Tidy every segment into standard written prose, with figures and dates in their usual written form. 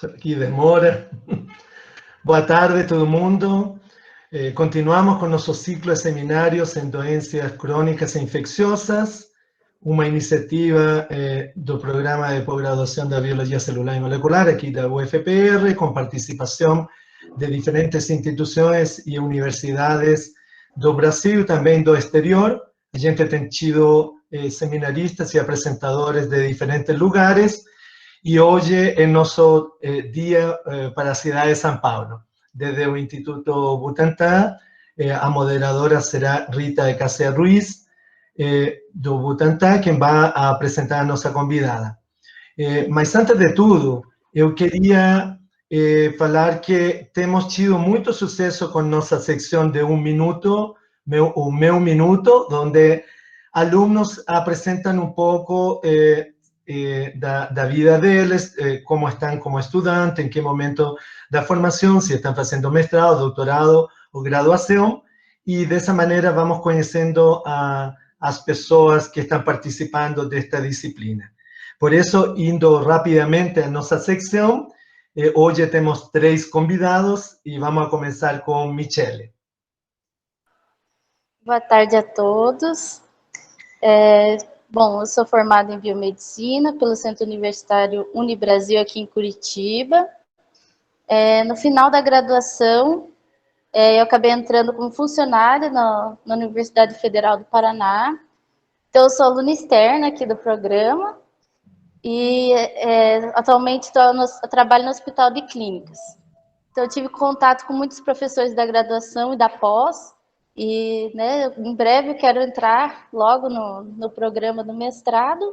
Aqui demora. Boa tarde, todo mundo. Continuamos com nosso ciclo de seminários em doenças crônicas e infecciosas, uma iniciativa do Programa de Pós-Graduação da Biologia Celular e Molecular, aqui da UFPR, com participação de diferentes instituições e universidades do Brasil e também do exterior. A gente tem tido seminaristas e apresentadores de diferentes lugares, e hoje é nosso dia para a cidade de São Paulo. Desde o Instituto Butantan, a moderadora será Rita de Cassia Ruiz, do Butantan, quem vai apresentar a nossa convidada. Mas antes de tudo, eu queria falar que temos tido muito sucesso com nossa secção de minuto, o meu minuto, onde alunos apresentam pouco da vida deles, como estão como estudante, em que momento da formação, se estão fazendo mestrado, doutorado ou graduação, e dessa maneira vamos conhecendo as pessoas que estão participando desta disciplina. Por isso, indo rapidamente à nossa secção, hoje temos 3 convidados e vamos a começar com Michele. Boa tarde a todos. Bom, eu sou formada em biomedicina pelo Centro Universitário Unibrasil aqui em Curitiba. No final da graduação, eu acabei entrando como funcionária na Universidade Federal do Paraná. Então, eu sou aluna externa aqui do programa e atualmente eu trabalho no Hospital de Clínicas. Então, eu tive contato com muitos professores da graduação e da pós, e em breve eu quero entrar logo no programa do mestrado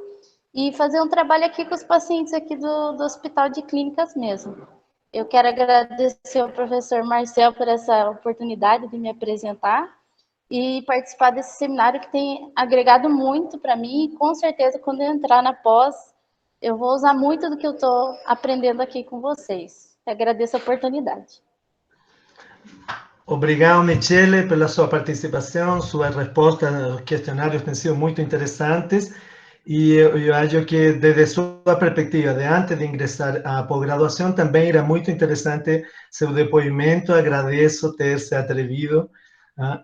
e fazer um trabalho aqui com os pacientes aqui do Hospital de Clínicas mesmo. Eu quero agradecer ao professor Marcel por essa oportunidade de me apresentar e participar desse seminário que tem agregado muito para mim, e com certeza quando eu entrar na pós, eu vou usar muito do que eu estou aprendendo aqui com vocês. Eu agradeço a oportunidade. Obrigado, Michele, pela sua participação. Suas respostas aos questionários têm sido muito interessantes. E eu acho que, desde sua perspectiva, de antes de ingressar à pós-graduação, também era muito interessante seu depoimento. Agradeço ter se atrevido.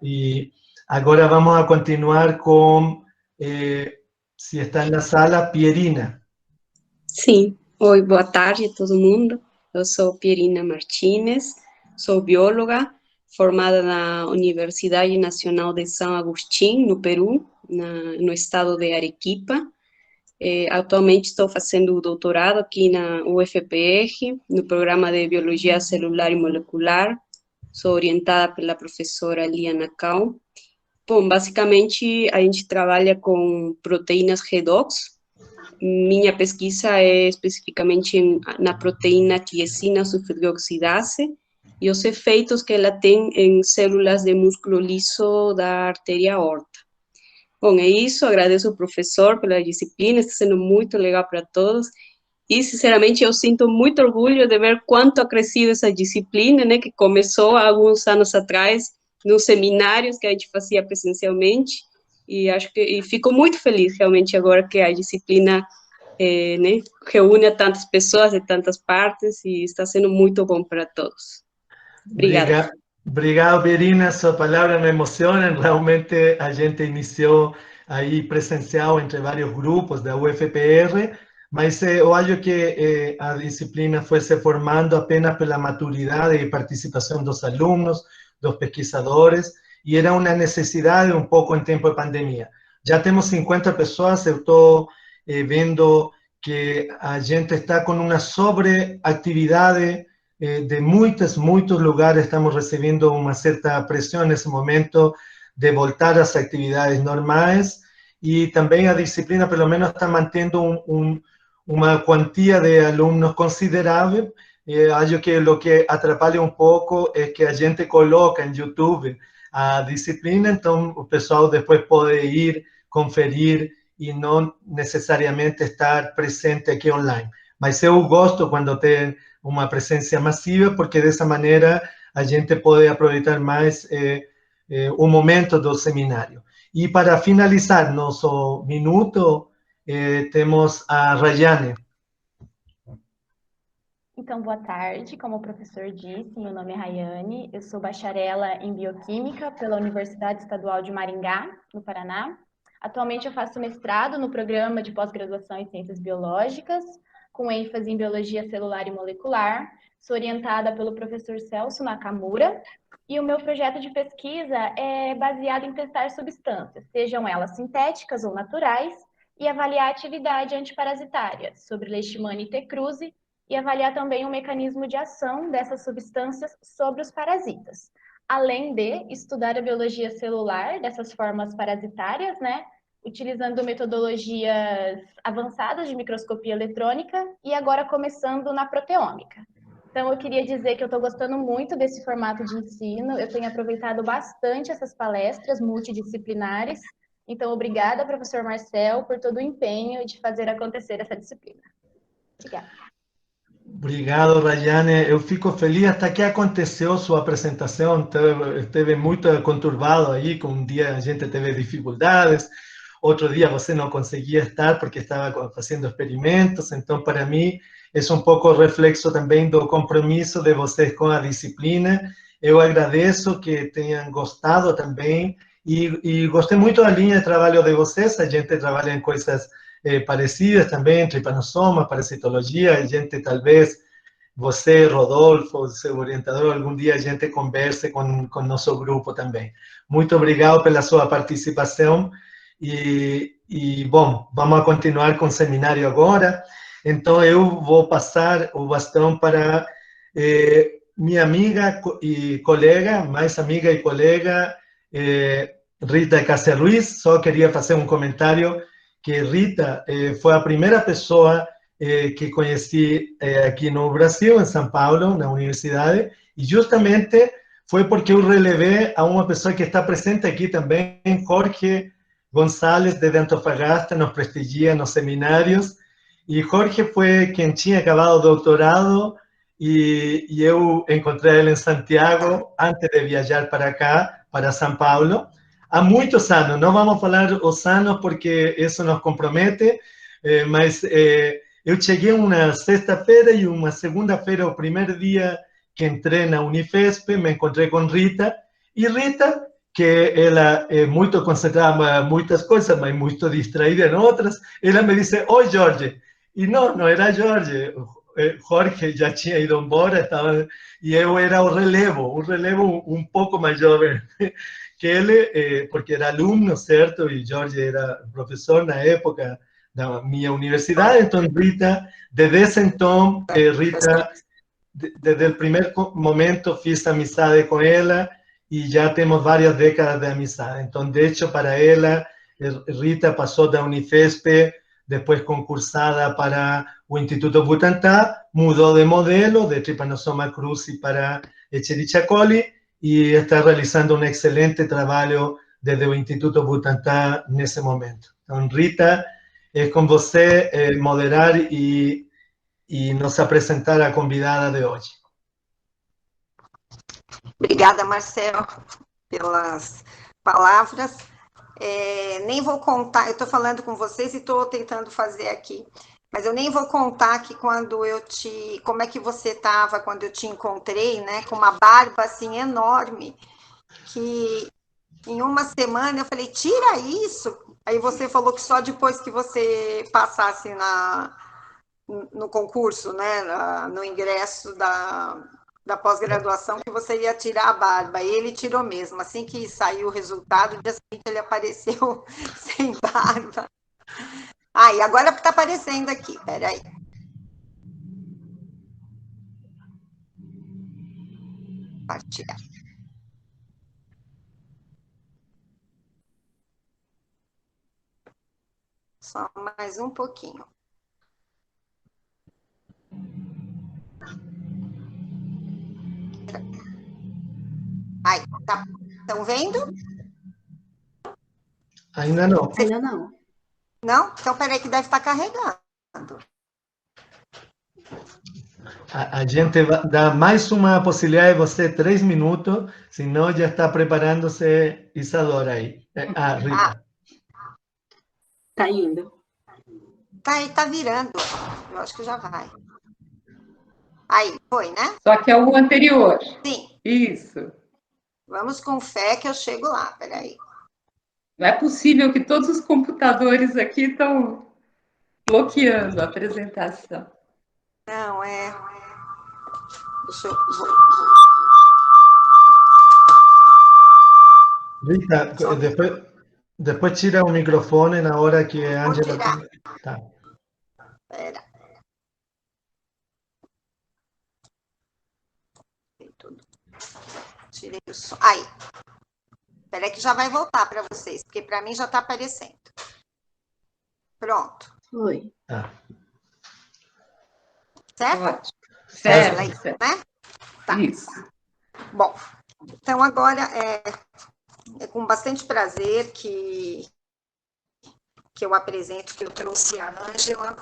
E agora vamos a continuar com, se está na sala, Pierina. Sim. Oi, boa tarde a todo mundo. Eu sou Pierina Martínez, sou bióloga, formada na Universidade Nacional de São Agustín, no Peru, no estado de Arequipa. Atualmente estou fazendo o doutorado aqui na UFPR, no programa de Biologia Celular e Molecular. Sou orientada pela professora Liana Cal. Bom, basicamente a gente trabalha com proteínas redox. Minha pesquisa é especificamente na proteína tiesina sulfidroxidase e os efeitos que ela tem em células de músculo liso da artéria aorta. Bom, é isso, agradeço ao professor pela disciplina, está sendo muito legal para todos, e sinceramente eu sinto muito orgulho de ver quanto ha crescido essa disciplina, né, que começou há alguns anos atrás, nos seminários que a gente fazia presencialmente, e fico muito feliz realmente agora que a disciplina reúne a tantas pessoas de tantas partes, e está sendo muito bom para todos. Obrigada. Obrigado, Pierina. Sua palavra me emociona. Realmente a gente iniciou aí presencial entre vários grupos da UFPR, mas eu acho que a disciplina foi se formando apenas pela maturidade e participação dos alunos, dos pesquisadores, e era uma necessidade um pouco em tempo de pandemia. Já temos 50 pessoas, eu estou vendo que a gente está com uma sobreatividade de muitos lugares. Estamos recebendo uma certa pressão nesse momento de voltar às atividades normais, e também a disciplina, pelo menos, está mantendo uma quantia de alunos considerável. Acho que o que atrapalha um pouco é que a gente coloca em YouTube a disciplina, então o pessoal depois pode ir, conferir, e não necessariamente estar presente aqui online. Mas eu gosto quando tem uma presença massiva, porque dessa maneira a gente pode aproveitar mais o momento do seminário. E para finalizar nosso minuto, temos a Rayane. Então, boa tarde. Como o professor disse, meu nome é Rayane, eu sou bacharela em Bioquímica pela Universidade Estadual de Maringá, no Paraná. Atualmente eu faço mestrado no programa de pós-graduação em Ciências Biológicas, com ênfase em Biologia Celular e Molecular. Sou orientada pelo professor Celso Nakamura, e o meu projeto de pesquisa é baseado em testar substâncias, sejam elas sintéticas ou naturais, e avaliar a atividade antiparasitária sobre Leishmania cruzi, e avaliar também o mecanismo de ação dessas substâncias sobre os parasitas, além de estudar a biologia celular dessas formas parasitárias, né, utilizando metodologias avançadas de microscopia eletrônica e agora começando na proteômica. Então, eu queria dizer que eu estou gostando muito desse formato de ensino, eu tenho aproveitado bastante essas palestras multidisciplinares. Então, obrigada, professor Marcel, por todo o empenho de fazer acontecer essa disciplina. Obrigada. Obrigado, Rayane. Eu fico feliz até que aconteceu sua apresentação. Esteve muito conturbado aí, com um dia a gente teve dificuldades, outro dia você não conseguia estar porque estava fazendo experimentos. Então, para mim, é um pouco reflexo também do compromisso de vocês com a disciplina. Eu agradeço que tenham gostado também e gostei muito da linha de trabalho de vocês. A gente trabalha em coisas parecidas também, tripanossoma, parasitologia. A gente, talvez, você, Rodolfo, seu orientador, algum dia a gente converse com nosso grupo também. Muito obrigado pela sua participação bom, vamos continuar com o seminário agora. Então, eu vou passar o bastão para minha amiga e colega, mais amiga e colega, Rita Cássia Ruiz. Só queria fazer um comentário que Rita foi a primeira pessoa que conheci aqui no Brasil, em São Paulo, na universidade, e justamente foi porque eu relevei a uma pessoa que está presente aqui também, Jorge González, de Antofagasta, nos prestigia nos seminários, e Jorge foi quem tinha acabado o doutorado, e eu encontrei ele em Santiago, antes de viajar para cá, para São Paulo, há muitos anos. Não vamos falar os anos porque isso nos compromete, mas eu cheguei uma sexta-feira e uma segunda-feira, o primeiro dia que entrei na Unifesp, me encontrei com Rita, e Rita, que ela é muito concentrada em muitas coisas, mas muito distraída em outras, ela me disse: oi, Jorge. E não era Jorge. Jorge já tinha ido embora, e eu era o relevo um pouco mais jovem que ele, porque era aluno, certo? E Jorge era professor na época da minha universidade. Então, Rita, desde esse então, Rita, desde o primeiro momento, fiz amizade com ela, e já temos várias décadas de amizade. Então, de hecho, para ela, Rita passou da Unifesp, depois concursada para o Instituto Butantan, mudou de modelo, de Trypanosoma cruzi para Escherichia coli, e está realizando um excelente trabalho desde o Instituto Butantan nesse momento. Então, Rita, é com você moderar e nos apresentar a convidada de hoje. Obrigada, Marcel, pelas palavras. Nem vou contar, eu estou falando com vocês e estou tentando fazer aqui, mas eu nem vou contar que como é que você estava quando eu te encontrei, né, com uma barba assim enorme, que em uma semana eu falei: tira isso. Aí você falou que só depois que você passasse no concurso, né, no ingresso da pós-graduação, que você ia tirar a barba. E ele tirou mesmo. Assim que saiu o resultado, no dia seguinte ele apareceu sem barba. E agora está aparecendo aqui. Espera aí. Partilhar. Só mais um pouquinho. Tá. Estão vendo? Ainda não. Ainda não. Não? Então, peraí, que deve estar carregando. A gente dá mais uma possibilidade de você, 3 minutos, senão já está preparando-se Isadora aí. Rita. Tá indo. Tá virando. Eu acho que já vai. Aí, foi, né? Só que é o anterior. Sim. Isso. Vamos com fé que eu chego lá, peraí. Não é possível que todos os computadores aqui estão bloqueando a apresentação. Não, deixa eu... Rita, depois tira o microfone na hora que a Vou Ângela... tirar. Tá. Pera. Tudo. Tirei o som. Aí. Espera que já vai voltar para vocês, porque para mim já está aparecendo. Pronto. Oi. Tá. Certo? Ótimo. Certo. Certo. Né? Tá. Isso. Bom, então agora é com bastante prazer que eu apresento, que eu trouxe a Ângela.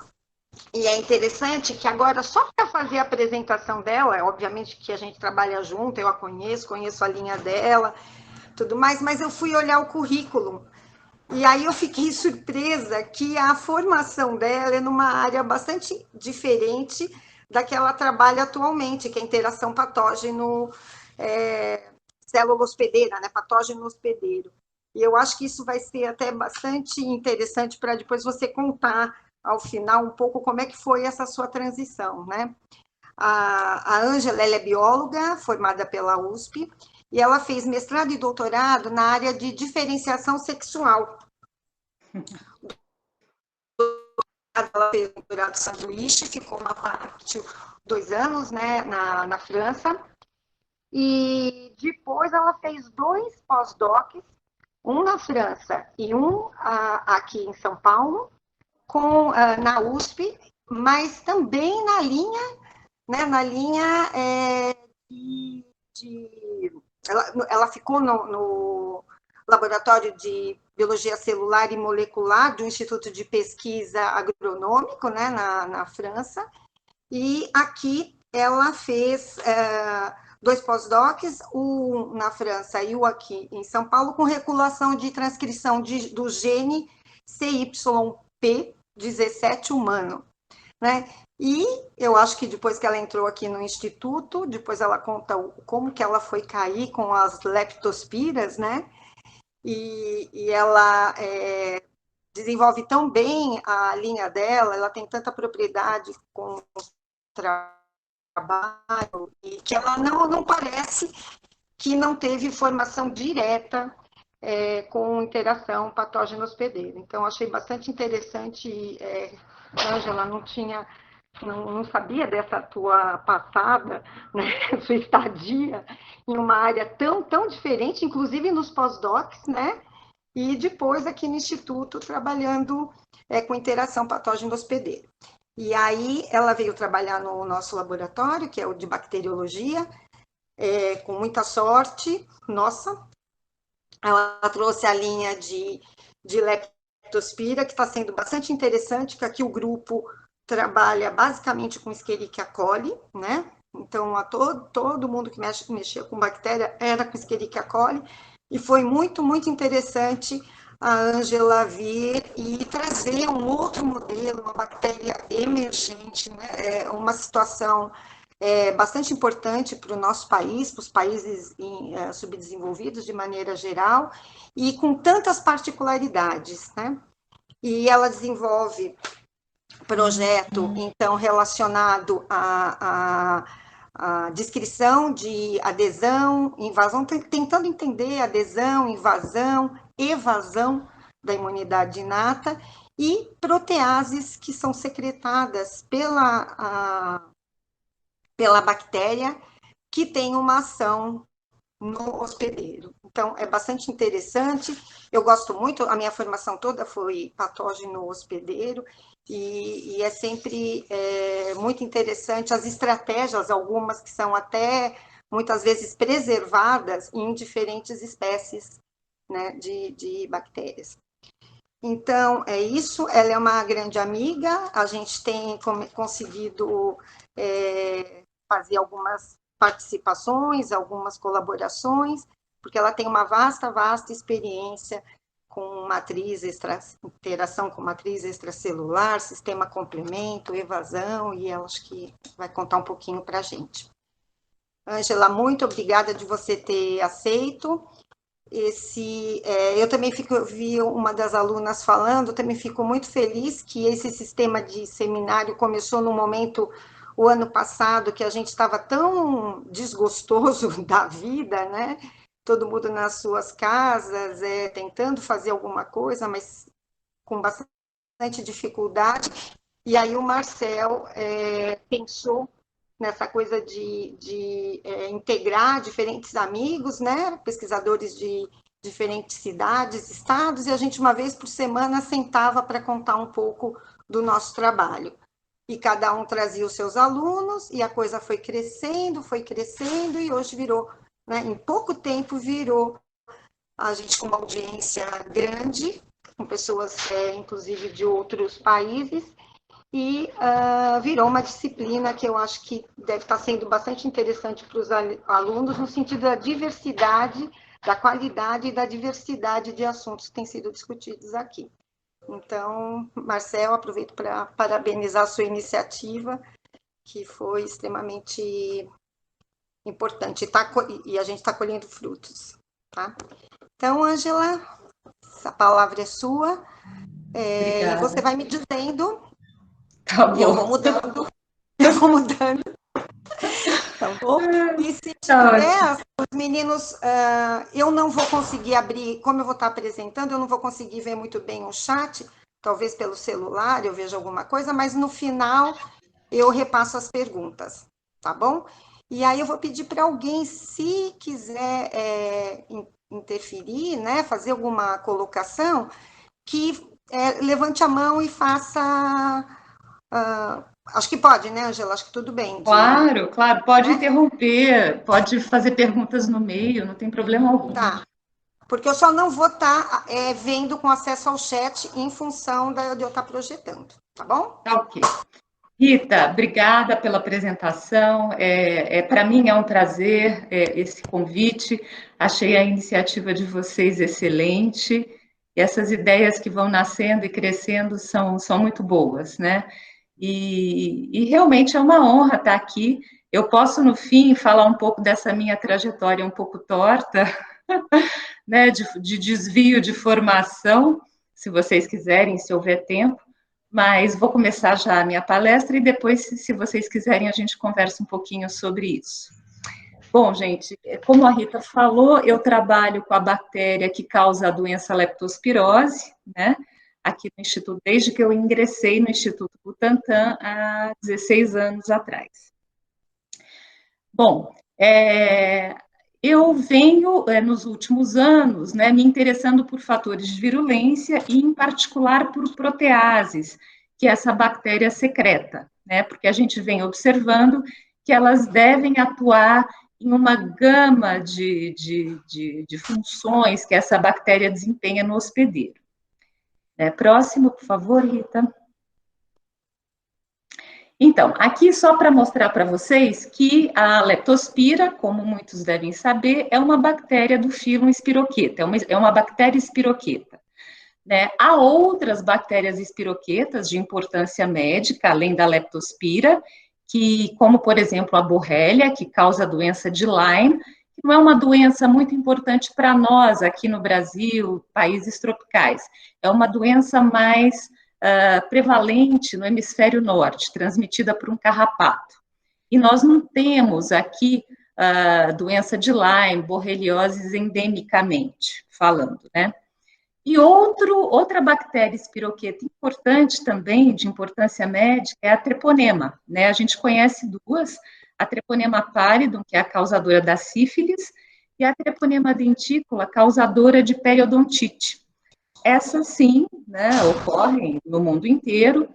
E é interessante que agora, só para fazer a apresentação dela, obviamente que a gente trabalha junto, eu a conheço a linha dela, tudo mais, mas eu fui olhar o currículo. E aí eu fiquei surpresa que a formação dela é numa área bastante diferente da que ela trabalha atualmente, que é interação patógeno, célula hospedeira, né? Patógeno hospedeiro. E eu acho que isso vai ser até bastante interessante para depois você contar ao final um pouco como é que foi essa sua transição, né? A Ângela, ela é bióloga, formada pela USP, e ela fez mestrado e doutorado na área de diferenciação sexual. Ela fez doutorado sanduíche, ficou uma parte, 2 anos, né, na França, e depois ela fez 2 pós-docs, um na França e um aqui em São Paulo, na USP, mas também na linha, né, ela ficou no laboratório de biologia celular e molecular do Instituto de Pesquisa Agronômico, né, na França, e aqui ela fez 2 pós-docs, um na França e o aqui em São Paulo, com regulação de transcrição do gene CYP17 humano, né? E eu acho que depois que ela entrou aqui no Instituto, depois ela conta como que ela foi cair com as leptospiras, né? E ela desenvolve tão bem a linha dela, ela tem tanta propriedade com o trabalho, e que ela não parece que não teve formação direta com interação patógeno hospedeiro. Então, achei bastante interessante, Ângela, não sabia dessa tua passada, né, sua estadia em uma área tão diferente, inclusive nos pós-docs, né? E depois aqui no Instituto, trabalhando com interação patógeno hospedeiro. E aí ela veio trabalhar no nosso laboratório, que é o de bacteriologia, com muita sorte, nossa. Ela trouxe a linha de leptospira, que está sendo bastante interessante, que aqui o grupo trabalha basicamente com Escherichia coli, né? Então, todo mundo que mexia com bactéria era com Escherichia coli, e foi muito, muito interessante a Ângela vir e trazer um outro modelo, uma bactéria emergente, né? Uma situação bastante importante para o nosso país, para os países subdesenvolvidos de maneira geral, e com tantas particularidades, né? E ela desenvolve projeto, então, relacionado à descrição de adesão, invasão, tentando entender adesão, invasão, evasão da imunidade inata, e proteases que são secretadas pela bactéria, que tem uma ação no hospedeiro. Então, é bastante interessante. Eu gosto muito, a minha formação toda foi patógeno hospedeiro, e é sempre muito interessante as estratégias, algumas que são até, muitas vezes, preservadas em diferentes espécies, né, de bactérias. Então, é isso. Ela é uma grande amiga, a gente tem conseguido fazer algumas participações, algumas colaborações, porque ela tem uma vasta experiência com interação com matriz extracelular, sistema complemento, evasão, e ela acho que vai contar um pouquinho para a gente. Ângela, muito obrigada de você ter aceito. Eu também vi uma das alunas falando, também fico muito feliz que esse sistema de seminário começou no momento, o ano passado, que a gente estava tão desgostoso da vida, né? Todo mundo nas suas casas, tentando fazer alguma coisa, mas com bastante dificuldade. E aí o Marcel pensou nessa coisa de integrar diferentes amigos, né, pesquisadores de diferentes cidades, estados, e a gente uma vez por semana sentava para contar um pouco do nosso trabalho. E cada um trazia os seus alunos, e a coisa foi crescendo, e hoje virou, né, em pouco tempo virou a gente com uma audiência grande, com pessoas, inclusive, de outros países, e virou uma disciplina que eu acho que deve estar sendo bastante interessante para os alunos, no sentido da diversidade, da qualidade e da diversidade de assuntos que têm sido discutidos aqui. Então, Marcel, aproveito para parabenizar a sua iniciativa, que foi extremamente importante, e a gente está colhendo frutos. Tá? Então, Ângela, essa palavra é sua, e você vai me dizendo. Tá bom. Eu vou mudando. Tá bom? E se tiver, os meninos, eu não vou conseguir abrir, como eu vou estar apresentando, eu não vou conseguir ver muito bem o chat, talvez pelo celular eu veja alguma coisa, mas no final eu repasso as perguntas, tá bom? E aí eu vou pedir para alguém, se quiser interferir, né, fazer alguma colocação, que levante a mão e faça... acho que pode, né, Ângela? Acho que tudo bem. Claro, pode interromper, pode fazer perguntas no meio, não tem problema algum. Tá, porque eu só não vou estar vendo com acesso ao chat em função de eu estar projetando, tá bom? Tá ok. Rita, obrigada pela apresentação. Para mim é um prazer esse convite. Achei a iniciativa de vocês excelente. E essas ideias que vão nascendo e crescendo são muito boas, né? E realmente é uma honra estar aqui. Eu posso, no fim, falar um pouco dessa minha trajetória um pouco torta, né, de desvio de formação, se vocês quiserem, se houver tempo. Mas vou começar já a minha palestra e depois, se vocês quiserem, a gente conversa um pouquinho sobre isso. Bom, gente, como a Rita falou, eu trabalho com a bactéria que causa a doença leptospirose, né? Aqui no Instituto, desde que eu ingressei no Instituto Butantan há 16 anos atrás. Bom, eu venho, nos últimos anos, né, me interessando por fatores de virulência e, em particular, por proteases, que essa bactéria secreta, né, porque a gente vem observando que elas devem atuar em uma gama de funções que essa bactéria desempenha no hospedeiro. Próximo, por favor, Rita. Então, aqui só para mostrar para vocês que a leptospira, como muitos devem saber, é uma bactéria do filo espiroqueta, é uma bactéria espiroqueta. Né? Há outras bactérias espiroquetas de importância médica, além da leptospira, que, como, por exemplo, a borrelia, que causa a doença de Lyme, que não é uma doença muito importante para nós aqui no Brasil, países tropicais. É uma doença mais prevalente no hemisfério norte, transmitida por um carrapato. E nós não temos aqui doença de Lyme, borreliose endemicamente falando, né? E outra bactéria espiroqueta importante também, de importância médica, é a treponema, né? A gente conhece duas, a treponema pallidum, que é a causadora da sífilis, e a treponema dentícola, causadora de periodontite. Essas, sim, né, ocorrem no mundo inteiro,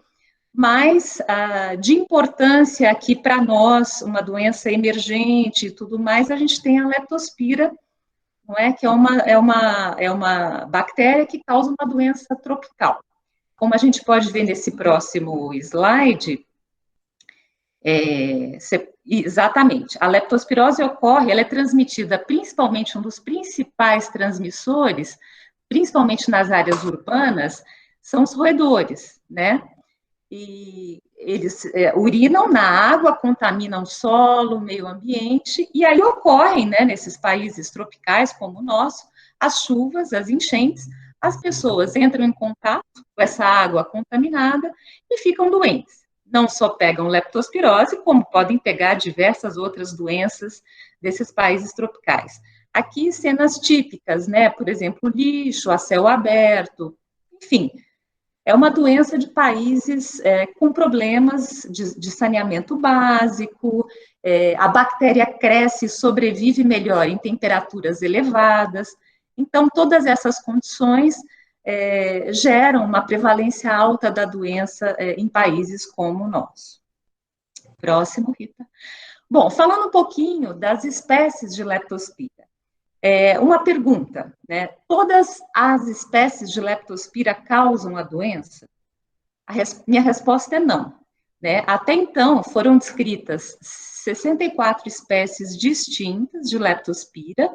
mas de importância aqui para nós, uma doença emergente e tudo mais, a gente tem a leptospira, não é? Que é uma bactéria que causa uma doença tropical. Como a gente pode ver nesse próximo slide, exatamente, a leptospirose ocorre, ela é transmitida principalmente, um dos principais transmissores, principalmente nas áreas urbanas, são os roedores, né? E eles urinam na água, contaminam o solo, o meio ambiente, e aí ocorrem, né, nesses países tropicais como o nosso, as chuvas, as enchentes, as pessoas entram em contato com essa água contaminada e ficam doentes. Não só pegam leptospirose, como podem pegar diversas outras doenças desses países tropicais. Aqui, cenas típicas, né, por exemplo, lixo a céu aberto, enfim, é uma doença de países com problemas de saneamento básico, a bactéria cresce e sobrevive melhor em temperaturas elevadas. Então, todas essas condições geram uma prevalência alta da doença em países como o nosso. Próximo, Rita. Bom, falando um pouquinho das espécies de leptospira. Uma pergunta, né? Todas as espécies de leptospira causam a doença? Minha resposta é não, né? Até então, foram descritas 64 espécies distintas de leptospira,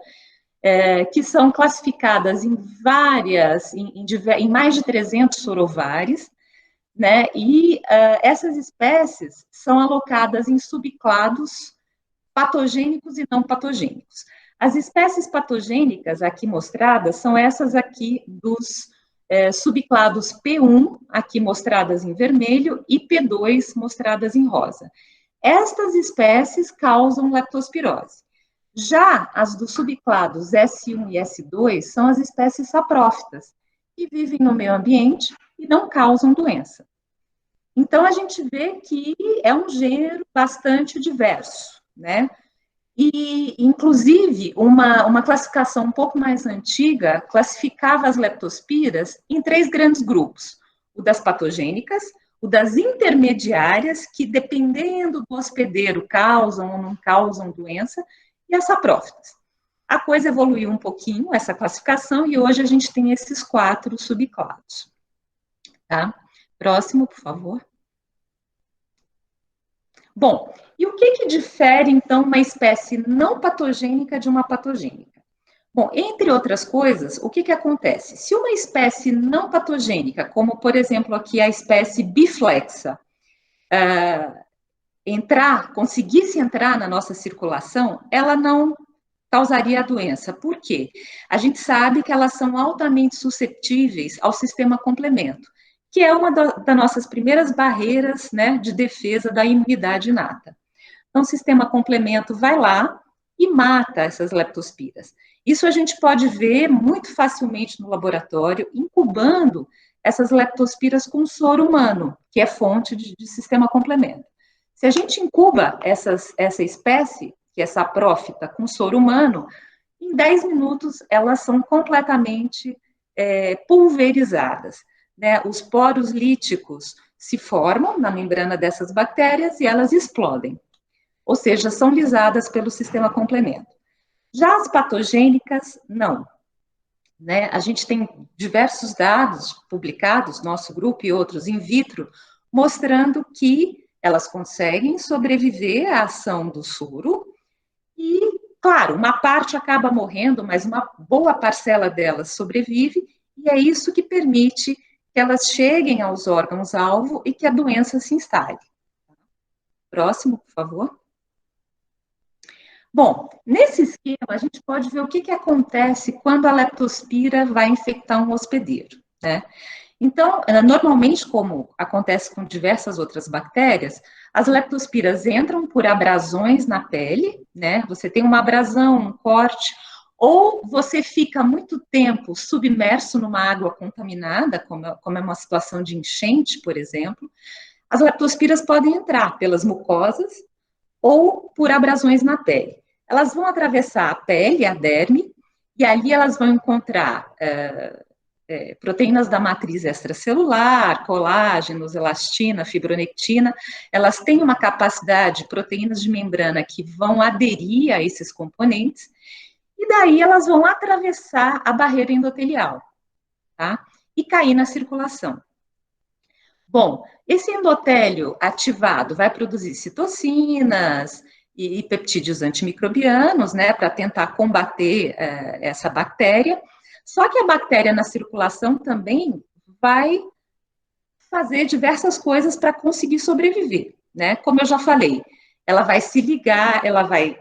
que são classificadas em em mais de 300 sorovares, né? E essas espécies são alocadas em subclados patogênicos e não patogênicos. As espécies patogênicas aqui mostradas são essas aqui dos subclados P1, aqui mostradas em vermelho, e P2, mostradas em rosa. Estas espécies causam leptospirose. Já as dos subclados S1 e S2 são as espécies saprófitas, que vivem no meio ambiente e não causam doença. Então, a gente vê que é um gênero bastante diverso, né? E, inclusive, uma classificação um pouco mais antiga classificava as leptospiras em 3 grandes grupos: o das patogênicas, o das intermediárias, que dependendo do hospedeiro causam ou não causam doença, e as saprófitas. A coisa evoluiu um pouquinho, essa classificação, e hoje a gente tem esses 4 subclados. Tá? Próximo, por favor. Bom, e o que difere, então, uma espécie não patogênica de uma patogênica? Bom, entre outras coisas, o que acontece? Se uma espécie não patogênica, como, por exemplo, aqui a espécie biflexa, conseguisse entrar na nossa circulação, ela não causaria a doença. Por quê? A gente sabe que elas são altamente susceptíveis ao sistema complemento, que é uma das nossas primeiras barreiras, né, de defesa da imunidade inata. Então, o sistema complemento vai lá e mata essas leptospiras. Isso a gente pode ver muito facilmente no laboratório, incubando essas leptospiras com soro humano, que é fonte de sistema complemento. Se a gente incuba essa espécie, que é saprófita, com soro humano, em 10 minutos elas são completamente pulverizadas. Né, os poros líticos se formam na membrana dessas bactérias e elas explodem, ou seja, são lisadas pelo sistema complemento. Já as patogênicas, não. Né, a gente tem diversos dados publicados, nosso grupo e outros in vitro, mostrando que elas conseguem sobreviver à ação do soro e, claro, uma parte acaba morrendo, mas uma boa parcela delas sobrevive, e é isso que permite que elas cheguem aos órgãos-alvo e que a doença se instale. Próximo, por favor. Bom, nesse esquema, a gente pode ver o que acontece quando a leptospira vai infectar um hospedeiro, né? Então, normalmente, como acontece com diversas outras bactérias, as leptospiras entram por abrasões na pele, né? Você tem uma abrasão, um corte, ou você fica muito tempo submerso numa água contaminada, como é uma situação de enchente, por exemplo. As leptospiras podem entrar pelas mucosas ou por abrasões na pele. Elas vão atravessar a pele, a derme, e ali elas vão encontrar proteínas da matriz extracelular, colágenos, elastina, fibronectina. Elas têm uma capacidade, proteínas de membrana, que vão aderir a esses componentes, e daí elas vão atravessar a barreira endotelial, tá? E cair na circulação. Bom, esse endotélio ativado vai produzir citocinas e peptídeos antimicrobianos, né, para tentar combater essa bactéria. Só que a bactéria na circulação também vai fazer diversas coisas para conseguir sobreviver, né? Como eu já falei, ela vai se ligar, ela vai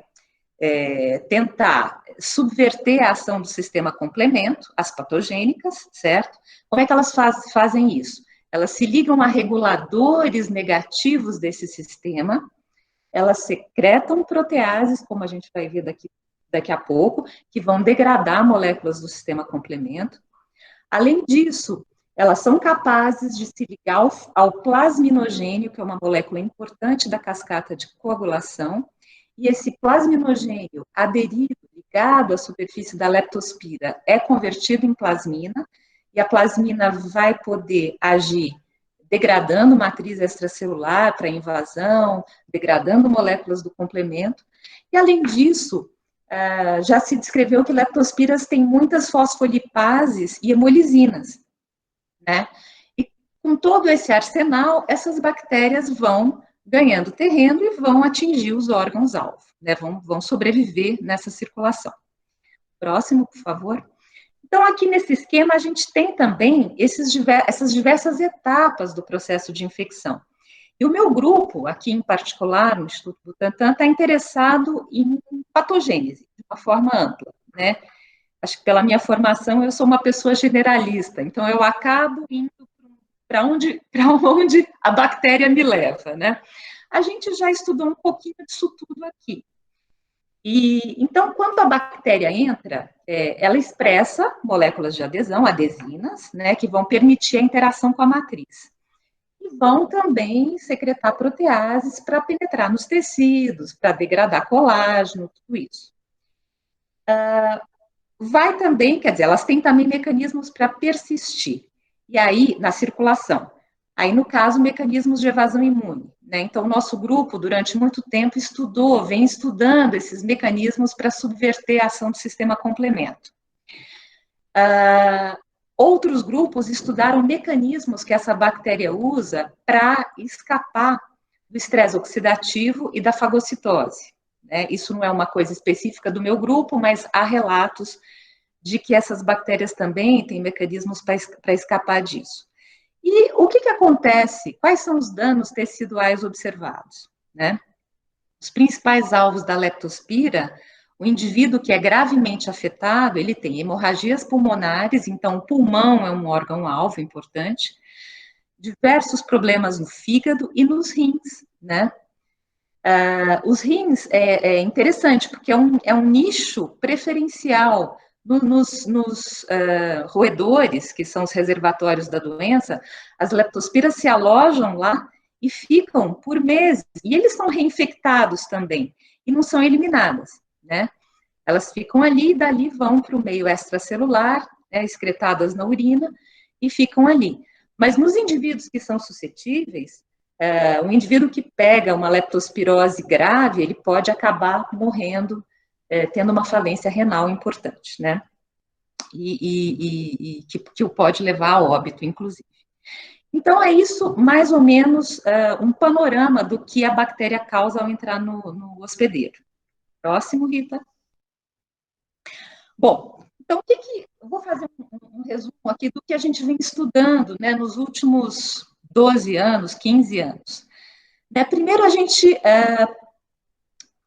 tentar subverter a ação do sistema complemento, as patogênicas, certo? Como é que elas fazem isso? Elas se ligam a reguladores negativos desse sistema, elas secretam proteases, como a gente vai ver daqui a pouco, que vão degradar moléculas do sistema complemento. Além disso, elas são capazes de se ligar ao plasminogênio, que é uma molécula importante da cascata de coagulação, e esse plasminogênio aderido, ligado à superfície da leptospira, é convertido em plasmina, e a plasmina vai poder agir degradando matriz extracelular para invasão, degradando moléculas do complemento. E, além disso, já se descreveu que leptospiras têm muitas fosfolipases e hemolisinas, né? E com todo esse arsenal, essas bactérias vão ganhando terreno e vão atingir os órgãos-alvo, né? Vão sobreviver nessa circulação. Próximo, por favor. Então, aqui nesse esquema, a gente tem também essas diversas etapas do processo de infecção. E o meu grupo, aqui em particular, no Instituto Butantan, está interessado em patogênese, de uma forma ampla, né? Acho que pela minha formação, eu sou uma pessoa generalista, então eu acabo indo para onde a bactéria me leva, né? A gente já estudou um pouquinho disso tudo aqui. E, então, quando a bactéria entra, ela expressa moléculas de adesão, adesinas, né, que vão permitir a interação com a matriz. E vão também secretar proteases para penetrar nos tecidos, para degradar colágeno, tudo isso. Vai também, quer dizer, elas têm também mecanismos para persistir. E aí, na circulação. Aí, no caso, mecanismos de evasão imune, né? Então, o nosso grupo, durante muito tempo, vem estudando esses mecanismos para subverter a ação do sistema complemento. Outros grupos estudaram mecanismos que essa bactéria usa para escapar do estresse oxidativo e da fagocitose, né? Isso não é uma coisa específica do meu grupo, mas há relatos de que essas bactérias também têm mecanismos para escapar disso. E o que acontece? Quais são os danos teciduais observados, né? Os principais alvos da leptospira, o indivíduo que é gravemente afetado, ele tem hemorragias pulmonares, então o pulmão é um órgão-alvo importante, diversos problemas no fígado e nos rins, né? Os rins é interessante, porque é um nicho preferencial nos roedores, que são os reservatórios da doença. As leptospiras se alojam lá e ficam por meses, e eles são reinfectados também, e não são eliminadas, né? Elas ficam ali, e dali vão para o meio extracelular, né, excretadas na urina, e ficam ali. Mas nos indivíduos que são suscetíveis, um indivíduo que pega uma leptospirose grave, ele pode acabar morrendo, tendo uma falência renal importante, né? E que o pode levar a óbito, inclusive. Então, é isso, mais ou menos, um panorama do que a bactéria causa ao entrar no hospedeiro. Próximo, Rita. Bom, então, eu vou fazer um resumo aqui do que a gente vem estudando, né, nos últimos 12 anos, 15 anos. Primeiro, a gente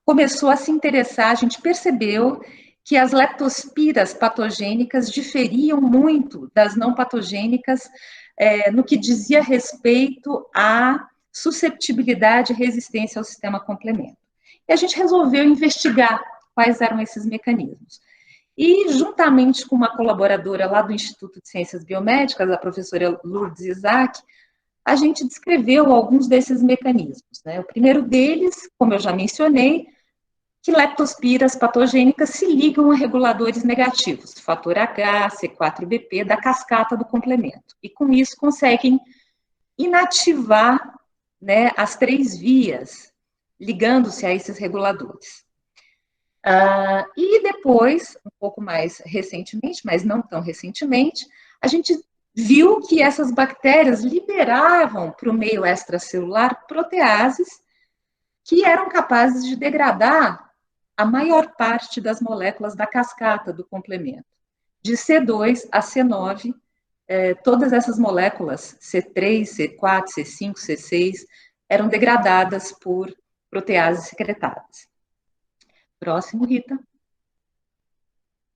começou a se interessar, a gente percebeu que as leptospiras patogênicas diferiam muito das não patogênicas no que dizia respeito à susceptibilidade e resistência ao sistema complemento. E a gente resolveu investigar quais eram esses mecanismos. E, juntamente com uma colaboradora lá do Instituto de Ciências Biomédicas, a professora Lourdes Isaac, a gente descreveu alguns desses mecanismos, né? O primeiro deles, como eu já mencionei, que leptospiras patogênicas se ligam a reguladores negativos, fator H, C4BP, da cascata do complemento. E com isso conseguem inativar, né, as 3 vias, ligando-se a esses reguladores. E depois, um pouco mais recentemente, mas não tão recentemente, a gente viu que essas bactérias liberavam para o meio extracelular proteases que eram capazes de degradar a maior parte das moléculas da cascata do complemento. de C2 a C9, todas essas moléculas, C3, C4, C5, C6, eram degradadas por proteases secretadas. Próximo, Rita.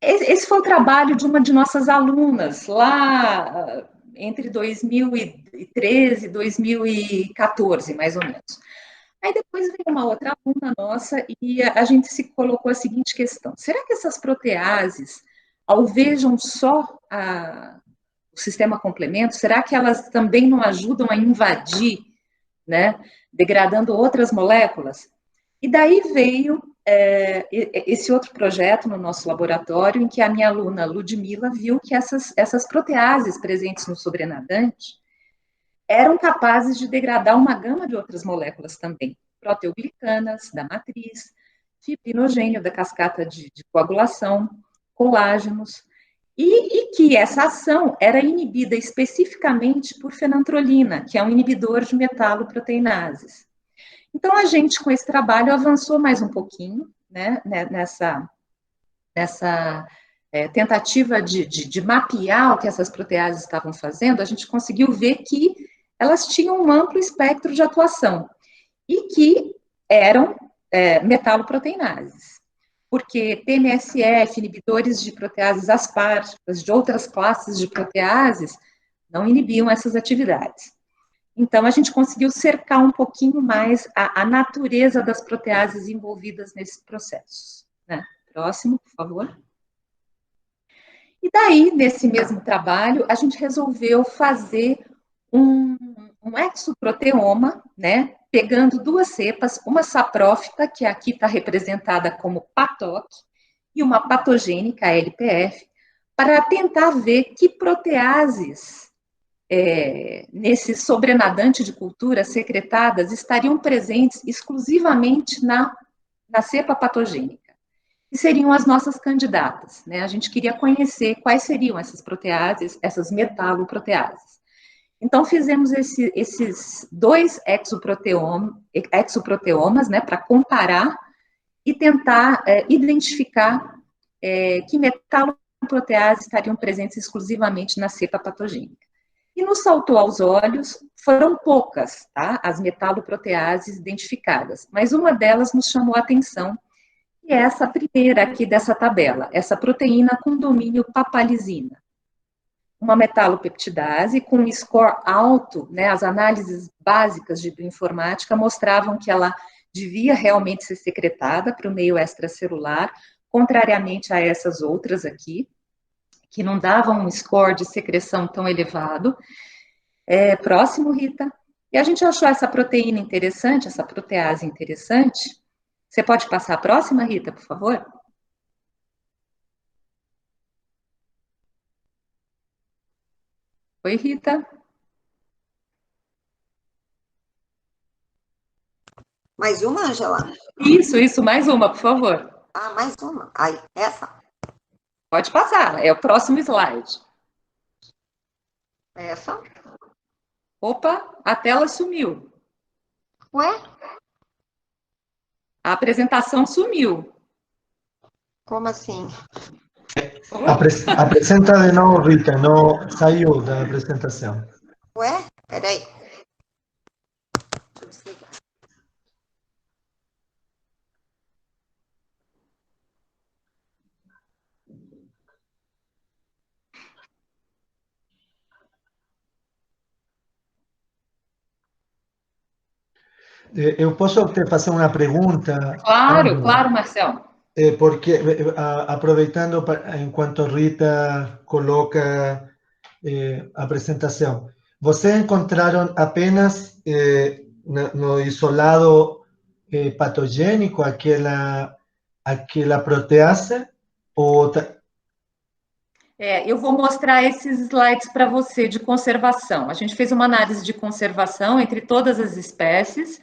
Esse foi o trabalho de uma de nossas alunas, lá entre 2013 e 2014, mais ou menos. Aí depois veio uma outra aluna nossa e a gente se colocou a seguinte questão: será que essas proteases alvejam só o sistema complemento? Será que elas também não ajudam a invadir, né, degradando outras moléculas? E daí veio esse outro projeto no nosso laboratório, em que a minha aluna Ludmila viu que essas proteases presentes no sobrenadante eram capazes de degradar uma gama de outras moléculas também, proteoglicanas da matriz, fibrinogênio da cascata de coagulação, colágenos, e que essa ação era inibida especificamente por fenantrolina, que é um inibidor de metaloproteinases. Então, a gente, com esse trabalho, avançou mais um pouquinho, né, nessa tentativa de mapear o que essas proteases estavam fazendo. A gente conseguiu ver que elas tinham um amplo espectro de atuação e que eram metaloproteinases, porque TMSF, inibidores de proteases asparticas, de outras classes de proteases, não inibiam essas atividades. Então, a gente conseguiu cercar um pouquinho mais a natureza das proteases envolvidas nesses processos, né? Próximo, por favor. E daí, nesse mesmo trabalho, a gente resolveu fazer um exoproteoma, né? Pegando duas cepas, uma saprófita, que aqui está representada como PATOC, e uma patogênica, LPF, para tentar ver que proteases nesse sobrenadante de cultura secretadas estariam presentes exclusivamente na cepa patogênica, que seriam as nossas candidatas, né? A gente queria conhecer quais seriam essas proteases, essas metaloproteases. Então, fizemos esses dois exoproteomas, né, para comparar e tentar identificar que metaloproteases estariam presentes exclusivamente na cepa patogênica. E nos saltou aos olhos, foram poucas, tá, as metaloproteases identificadas, mas uma delas nos chamou a atenção, e é essa primeira aqui dessa tabela, essa proteína com domínio papalizina. Uma metalopeptidase com um score alto, né, as análises básicas de bioinformática mostravam que ela devia realmente ser secretada para o meio extracelular, contrariamente a essas outras aqui, que não davam um score de secreção tão elevado. Próximo, Rita. E a gente achou essa proteína interessante, essa protease interessante. Você pode passar a próxima, Rita, por favor? Oi, Rita. Mais uma, Angela? Isso, mais uma, por favor. Ah, mais uma. Aí, essa? Pode passar, é o próximo slide. Essa? Opa, a tela sumiu. Ué? A apresentação sumiu. Como assim? Apresenta de novo, Rita, não saiu da apresentação. Ué? Peraí. Deixa eu desligar. Eu posso te fazer uma pergunta? Claro, Marcelo. Porque, aproveitando enquanto Rita coloca a apresentação, vocês encontraram apenas no isolado patogênico aquela protease? Ou Eu vou mostrar esses slides para você de conservação. A gente fez uma análise de conservação entre todas as espécies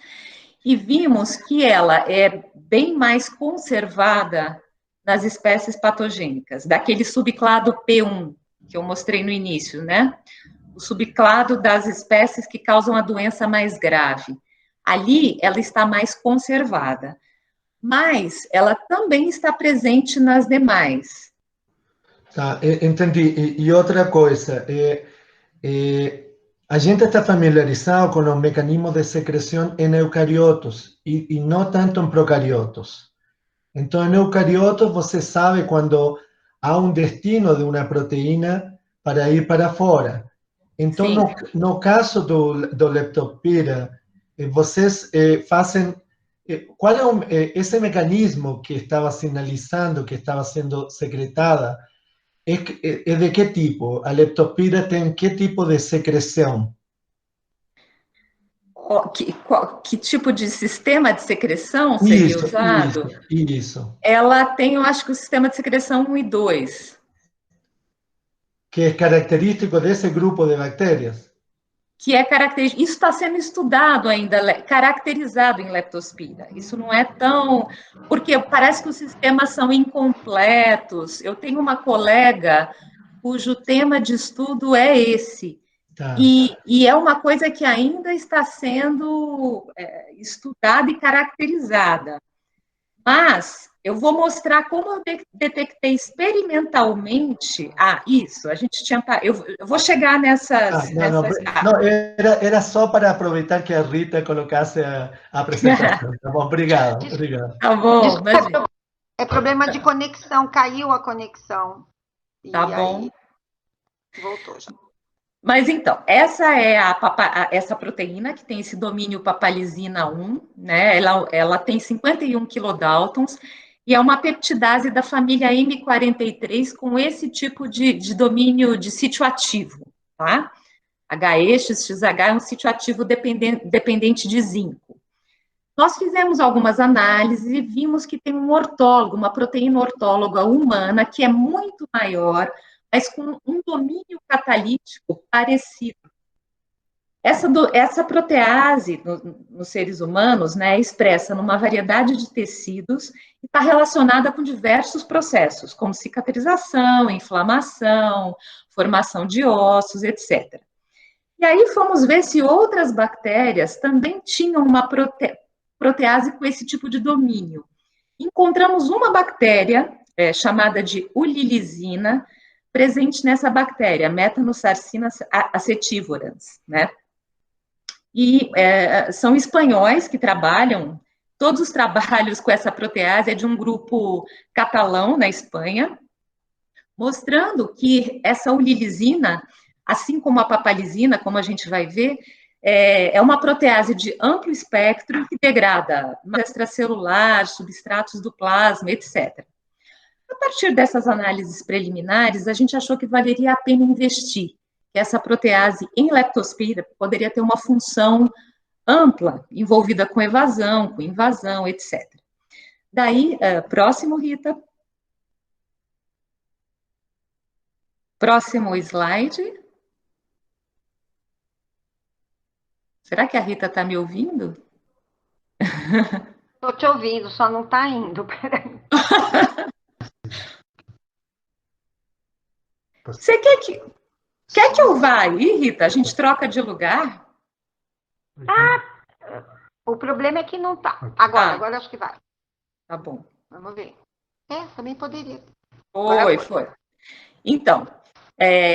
e vimos que ela é bem mais conservada nas espécies patogênicas, daquele subclado P1 que eu mostrei no início, né? O subclado das espécies que causam a doença mais grave. Ali, ela está mais conservada, mas ela também está presente nas demais. Tá, entendi. E outra coisa, a gente está familiarizado com os mecanismos de secreção em eucariotos e não tanto em procariotos. Então, em eucariotos, você sabe quando há um destino de uma proteína para ir para fora. Então, no caso do leptospira, vocês fazem... qual é esse mecanismo que estava sinalizando que estava sendo secretada? É de que tipo? A leptospira tem que tipo de secreção? Que tipo de sistema de secreção seria usado? Isso. Ela tem, eu acho que o sistema de secreção 1 e 2. Que é característico desse grupo de bactérias? Que é característico. Isso está sendo estudado ainda, caracterizado em leptospira. Isso não é tão... Porque parece que os sistemas são incompletos. Eu tenho uma colega cujo tema de estudo é esse. Tá. E é uma coisa que ainda está sendo estudada e caracterizada. Mas eu vou mostrar como eu detectei experimentalmente. Isso, a gente tinha. Eu vou chegar nessas. Não, era só para aproveitar que a Rita colocasse a apresentação. Tá bom, obrigado. Tá bom. Desculpa, é problema de conexão, caiu a conexão. Tá bom. Aí, voltou já. Mas então, essa é essa proteína que tem esse domínio papalizina 1, né? Ela tem 51 kilodaltons e é uma peptidase da família M43 com esse tipo de domínio de sítio ativo, tá? HE/XXH é um sítio ativo dependente de zinco. Nós fizemos algumas análises e vimos que tem um ortólogo, uma proteína ortóloga humana que é muito maior, mas com um domínio catalítico parecido. Essa protease nos seres humanos, né, é expressa numa variedade de tecidos e está relacionada com diversos processos, como cicatrização, inflamação, formação de ossos, etc. E aí fomos ver se outras bactérias também tinham uma protease com esse tipo de domínio. Encontramos uma bactéria chamada de ulilisina, presente nessa bactéria, Metanosarcina acetivorans, né? E são espanhóis que trabalham, todos os trabalhos com essa protease é de um grupo catalão na Espanha, mostrando que essa ulilisina, assim como a papalizina, como a gente vai ver, é uma protease de amplo espectro que degrada extracelular, substratos do plasma, etc. A partir dessas análises preliminares, a gente achou que valeria a pena investir, que essa protease em leptospira poderia ter uma função ampla, envolvida com evasão, com invasão, etc. Daí, próximo, Rita. Próximo slide. Será que a Rita está me ouvindo? Estou te ouvindo, só não está indo. Peraí. Você quer que eu vá aí, Rita? A gente troca de lugar? O problema é que não está. Agora acho que vai. Tá bom. Vamos ver. Também poderia. Foi. Então,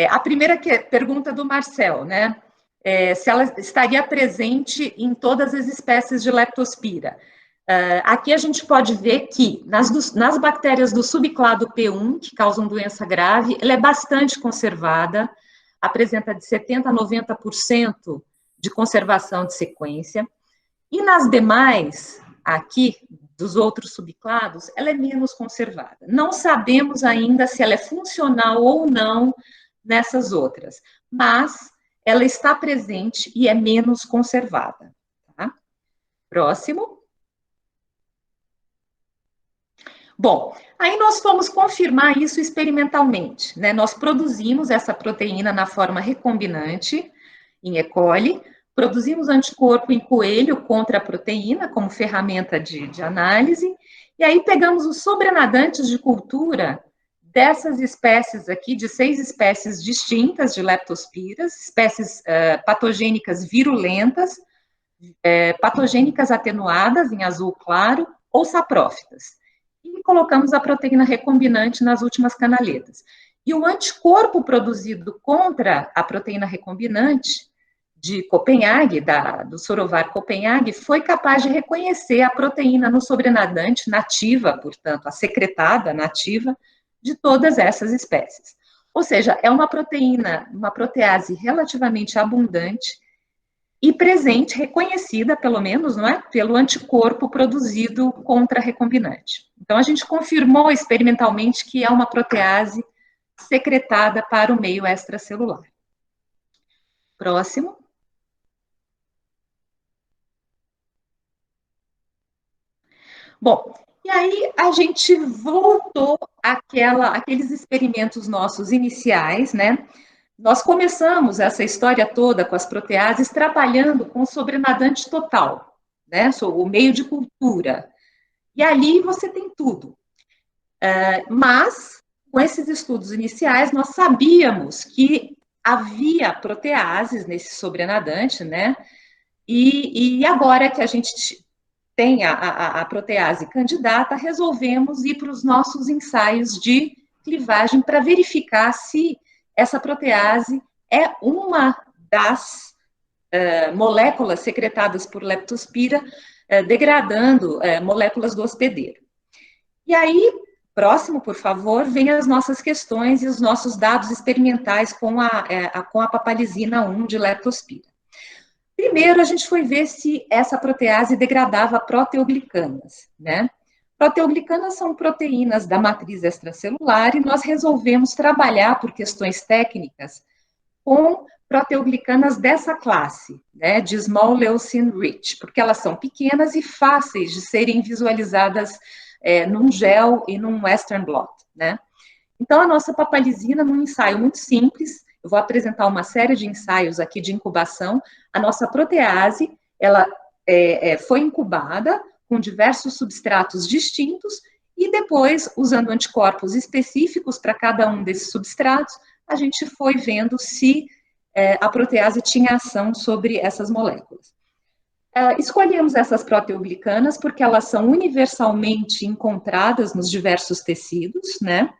a primeira pergunta do Marcel, né? Se ela estaria presente em todas as espécies de leptospira. Aqui a gente pode ver que nas bactérias do subclado P1, que causam doença grave, ela é bastante conservada, apresenta de 70% a 90% de conservação de sequência, e nas demais, aqui, dos outros subclados, ela é menos conservada. Não sabemos ainda se ela é funcional ou não nessas outras, mas ela está presente e é menos conservada. Tá? Próximo. Bom, aí nós fomos confirmar isso experimentalmente, né? Nós produzimos essa proteína na forma recombinante, em E. coli, produzimos anticorpo em coelho contra a proteína, como ferramenta de análise, e aí pegamos os sobrenadantes de cultura dessas espécies aqui, de 6 espécies distintas de leptospiras, espécies patogênicas virulentas, patogênicas atenuadas, em azul claro, ou saprófitas. E colocamos a proteína recombinante nas últimas canaletas. E o anticorpo produzido contra a proteína recombinante de Copenhague, do Sorovar Copenhague, foi capaz de reconhecer a proteína no sobrenadante nativa, portanto, a secretada nativa de todas essas espécies. Ou seja, é uma proteína, uma protease relativamente abundante e presente, reconhecida, pelo menos, não é? Pelo anticorpo produzido contra a recombinante. Então, a gente confirmou experimentalmente que é uma protease secretada para o meio extracelular. Próximo. Bom, e aí a gente voltou àqueles experimentos nossos iniciais, né? Nós começamos essa história toda com as proteases trabalhando com o sobrenadante total, né? O meio de cultura. E ali você tem tudo. Mas, com esses estudos iniciais, nós sabíamos que havia proteases nesse sobrenadante, né? E agora que a gente tem a protease candidata, resolvemos ir para os nossos ensaios de clivagem para verificar se essa protease é uma das moléculas secretadas por leptospira, degradando moléculas do hospedeiro. E aí, próximo, por favor, vem as nossas questões e os nossos dados experimentais com a papalizina 1 de leptospira. Primeiro, a gente foi ver se essa protease degradava proteoglicanas, né? Proteoglicanas são proteínas da matriz extracelular e nós resolvemos trabalhar, por questões técnicas, com proteoglicanas dessa classe, né, de small leucine rich, porque elas são pequenas e fáceis de serem visualizadas num gel e num western blot, né? Então, a nossa papalizina, num ensaio muito simples, eu vou apresentar uma série de ensaios aqui de incubação. A nossa protease, ela foi incubada com diversos substratos distintos e depois, usando anticorpos específicos para cada um desses substratos, a gente foi vendo se a protease tinha ação sobre essas moléculas. Escolhemos essas proteoglicanas porque elas são universalmente encontradas nos diversos tecidos, né?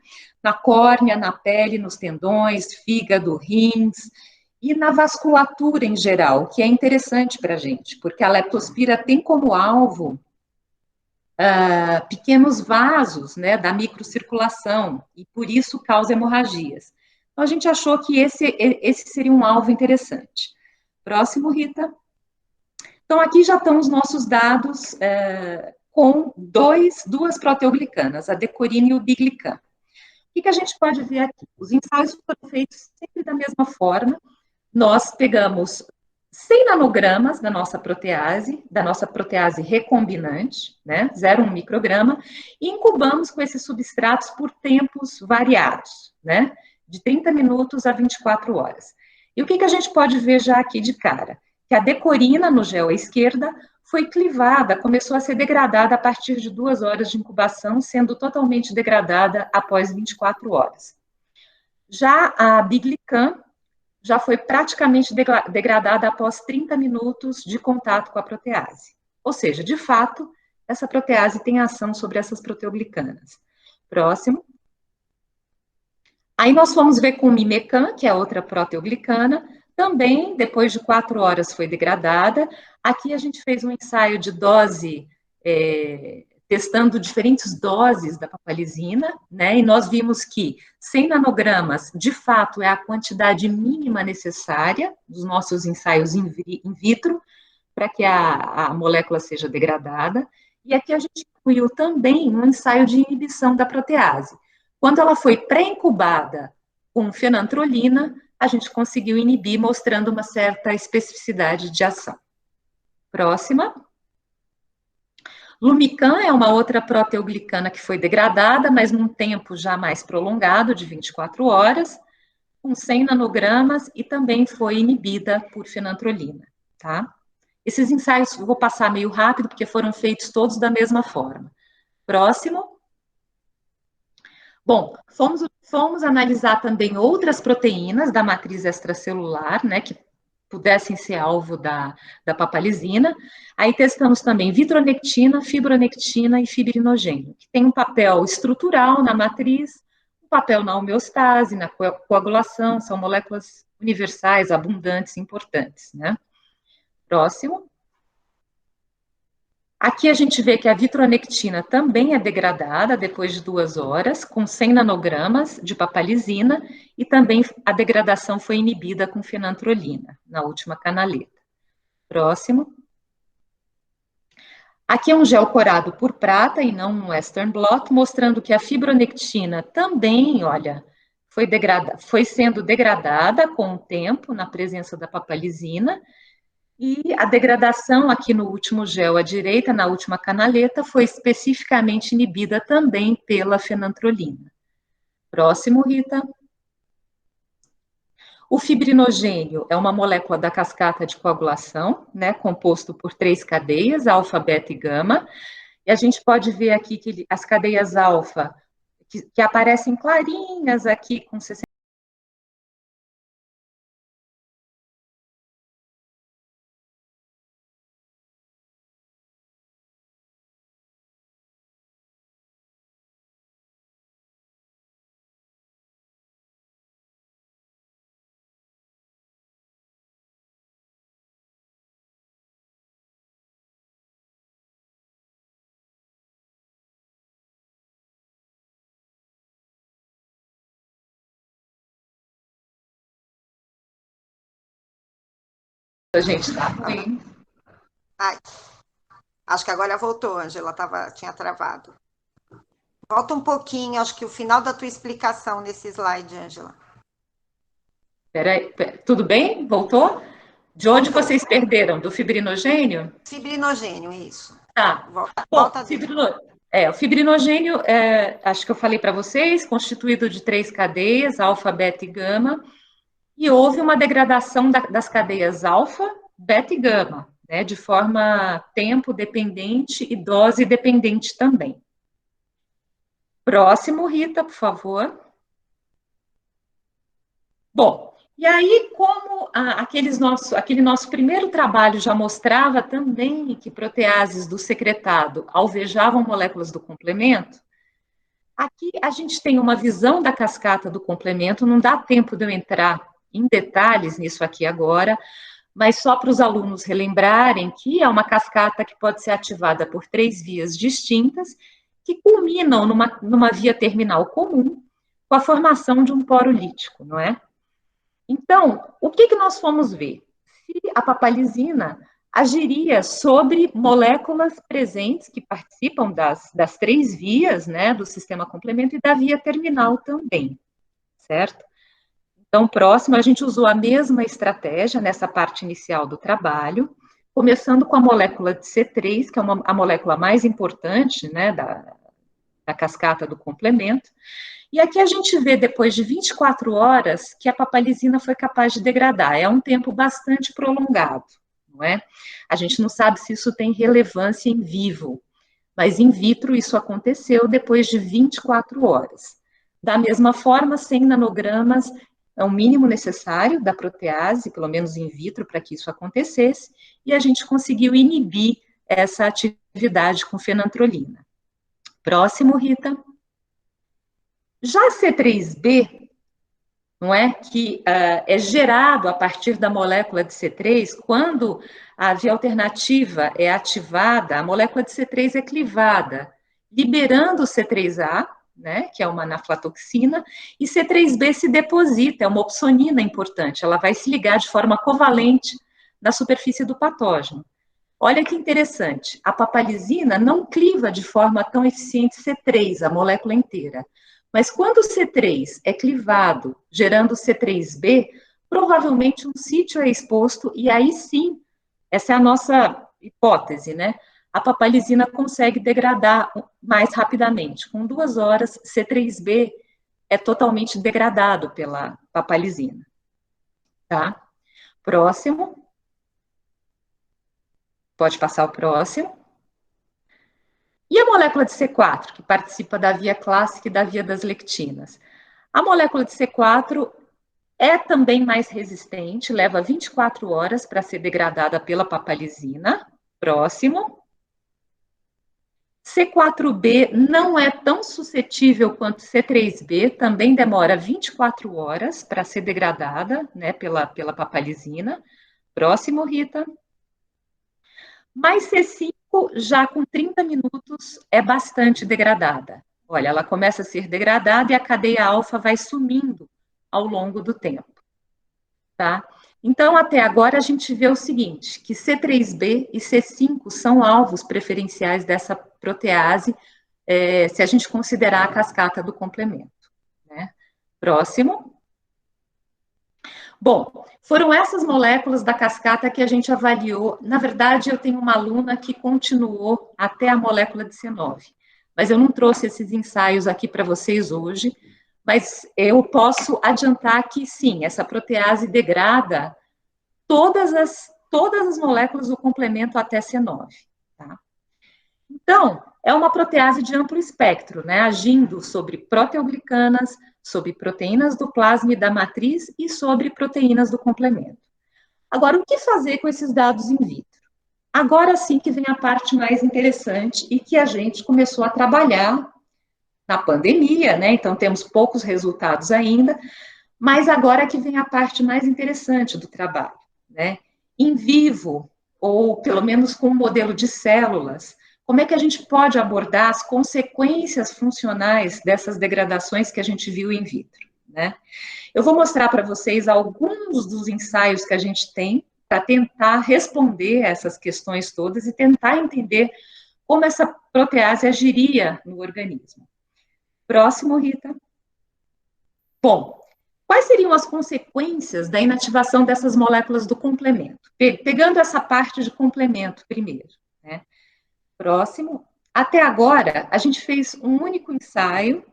Na córnea, na pele, nos tendões, fígado, rins e na vasculatura em geral, que é interessante para a gente, porque a leptospira tem como alvo pequenos vasos, né, da microcirculação, e por isso causa hemorragias. Então, a gente achou que esse seria um alvo interessante. Próximo, Rita. Então, aqui já estão os nossos dados com duas proteoglicanas, a decorina e o biglican. O que a gente pode ver aqui? Os ensaios foram feitos sempre da mesma forma. Nós pegamos 100 nanogramas da nossa protease recombinante, né, 0,1 micrograma, e incubamos com esses substratos por tempos variados, né, de 30 minutos a 24 horas. E o que a gente pode ver já aqui de cara? Que a decorina no gel à esquerda foi clivada, começou a ser degradada a partir de 2 horas de incubação, sendo totalmente degradada após 24 horas. Já a biglican já foi praticamente degradada após 30 minutos de contato com a protease. Ou seja, de fato, essa protease tem ação sobre essas proteoglicanas. Próximo. Aí nós fomos ver com o mimecan, que é outra proteoglicana, também, depois de 4 horas, foi degradada. Aqui a gente fez um ensaio de dose, testando diferentes doses da papalizina, né? E nós vimos que 100 nanogramas, de fato, é a quantidade mínima necessária dos nossos ensaios in vitro para que a molécula seja degradada. E aqui a gente incluiu também um ensaio de inibição da protease. Quando ela foi pré-incubada com fenantrolina, a gente conseguiu inibir, mostrando uma certa especificidade de ação. Próxima. Lumican é uma outra proteoglicana que foi degradada, mas num tempo já mais prolongado, de 24 horas, com 100 nanogramas, e também foi inibida por fenantrolina, tá? Esses ensaios eu vou passar meio rápido, porque foram feitos todos da mesma forma. Próximo. Bom, fomos analisar também outras proteínas da matriz extracelular, né, que pudessem ser alvo da papalizina. Aí testamos também vitronectina, fibronectina e fibrinogênio, que tem um papel estrutural na matriz, O papel na homeostase, na coagulação, são moléculas universais, abundantes, importantes, né? Próximo. Aqui a gente vê que a vitronectina também é degradada depois de 2 horas, com 100 nanogramas de papalizina, e também a degradação foi inibida com fenantrolina, na última canaleta. Próximo. Aqui é um gel corado por prata e não um Western blot, mostrando que a fibronectina também, olha, foi sendo degradada com o tempo, na presença da papalizina, e a degradação aqui no último gel à direita, na última canaleta, foi especificamente inibida também pela fenantrolina. Próximo, Rita. O fibrinogênio é uma molécula da cascata de coagulação, né, composto por 3 cadeias, alfa, beta e gama. E a gente pode ver aqui que as cadeias alfa, que aparecem clarinhas aqui com 60. A gente está ruim. Ai, acho que agora voltou, Ângela, tinha travado. Volta um pouquinho, acho que o final da tua explicação nesse slide, Ângela. Peraí, tudo bem? Voltou? De onde vocês perderam? Do fibrinogênio? Fibrinogênio, isso. Tá. Volta o fibrinogênio, acho que eu falei para vocês, constituído de 3 cadeias, alfa, beta e gama, e houve uma degradação das cadeias alfa, beta e gama, né, de forma tempo dependente e dose dependente também. Próximo, Rita, por favor. Bom, e aí, como aquele nosso primeiro trabalho já mostrava também que proteases do secretado alvejavam moléculas do complemento, aqui a gente tem uma visão da cascata do complemento, não dá tempo de eu entrar em detalhes nisso aqui agora, mas só para os alunos relembrarem que é uma cascata que pode ser ativada por 3 vias distintas, que culminam numa via terminal comum, com a formação de um poro lítico, não é? Então, o que nós fomos ver? Se a papalizina agiria sobre moléculas presentes que participam das 3 vias, né, do sistema complemento e da via terminal também, certo? Então, próximo, a gente usou a mesma estratégia nessa parte inicial do trabalho, começando com a molécula de C3, que é a molécula mais importante, né, da cascata do complemento. E aqui a gente vê, depois de 24 horas, que a papalizina foi capaz de degradar. É um tempo bastante prolongado, não é? A gente não sabe se isso tem relevância em vivo, mas in vitro isso aconteceu depois de 24 horas. Da mesma forma, 100 nanogramas é o mínimo necessário da protease, pelo menos in vitro, para que isso acontecesse, e a gente conseguiu inibir essa atividade com fenantrolina. Próximo, Rita. Já C3b, não é, que é gerado a partir da molécula de C3, quando a via alternativa é ativada, a molécula de C3 é clivada, liberando o C3A, né, que é uma anaflatoxina, e C3b se deposita, é uma opsonina importante, ela vai se ligar de forma covalente na superfície do patógeno. Olha que interessante, a papalizina não cliva de forma tão eficiente C3, a molécula inteira, mas quando o C3 é clivado, gerando C3b, provavelmente um sítio é exposto, e aí sim, essa é a nossa hipótese, né? A papalizina consegue degradar mais rapidamente. Com 2 horas, C3b é totalmente degradado pela papalizina. Tá? Próximo. Pode passar o próximo. E a molécula de C4, que participa da via clássica e da via das lectinas? A molécula de C4 é também mais resistente, leva 24 horas para ser degradada pela papalizina. Próximo. C4B não é tão suscetível quanto C3B, também demora 24 horas para ser degradada, né, pela papalizina. Próximo, Rita. Mas C5, já com 30 minutos, é bastante degradada. Olha, ela começa a ser degradada e a cadeia alfa vai sumindo ao longo do tempo, tá? Então, até agora, a gente vê o seguinte, que C3B e C5 são alvos preferenciais dessa protease, se a gente considerar a cascata do complemento, né? Próximo. Bom, foram essas moléculas da cascata que a gente avaliou. Na verdade, eu tenho uma aluna que continuou até a molécula de C9, mas eu não trouxe esses ensaios aqui para vocês hoje, mas eu posso adiantar que sim, essa protease degrada todas as moléculas do complemento até C9, tá? Então, é uma protease de amplo espectro, né, agindo sobre proteoglicanas, sobre proteínas do plasma e da matriz e sobre proteínas do complemento. Agora, o que fazer com esses dados in vitro? Agora sim que vem a parte mais interessante e que a gente começou a trabalhar na pandemia, né? Então, temos poucos resultados ainda, mas agora que vem a parte mais interessante do trabalho, né? Em vivo, ou pelo menos com um modelo de células, como é que a gente pode abordar as consequências funcionais dessas degradações que a gente viu in vitro, né? Eu vou mostrar para vocês alguns dos ensaios que a gente tem para tentar responder essas questões todas e tentar entender como essa protease agiria no organismo. Próximo, Rita. Bom, quais seriam as consequências da inativação dessas moléculas do complemento? Pegando essa parte de complemento primeiro, né? Próximo. Até agora, a gente fez um único ensaio,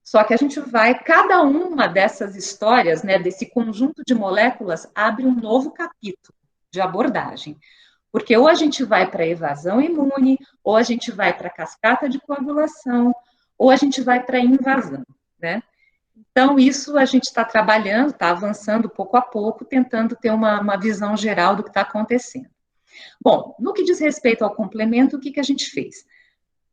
só que a gente vai, cada uma dessas histórias, né, desse conjunto de moléculas, abre um novo capítulo de abordagem. Porque ou a gente vai para a evasão imune, ou a gente vai para a cascata de coagulação, ou a gente vai para a invasão, né? Então, isso a gente está trabalhando, está avançando pouco a pouco, tentando ter uma visão geral do que está acontecendo. Bom, no que diz respeito ao complemento, o que a gente fez?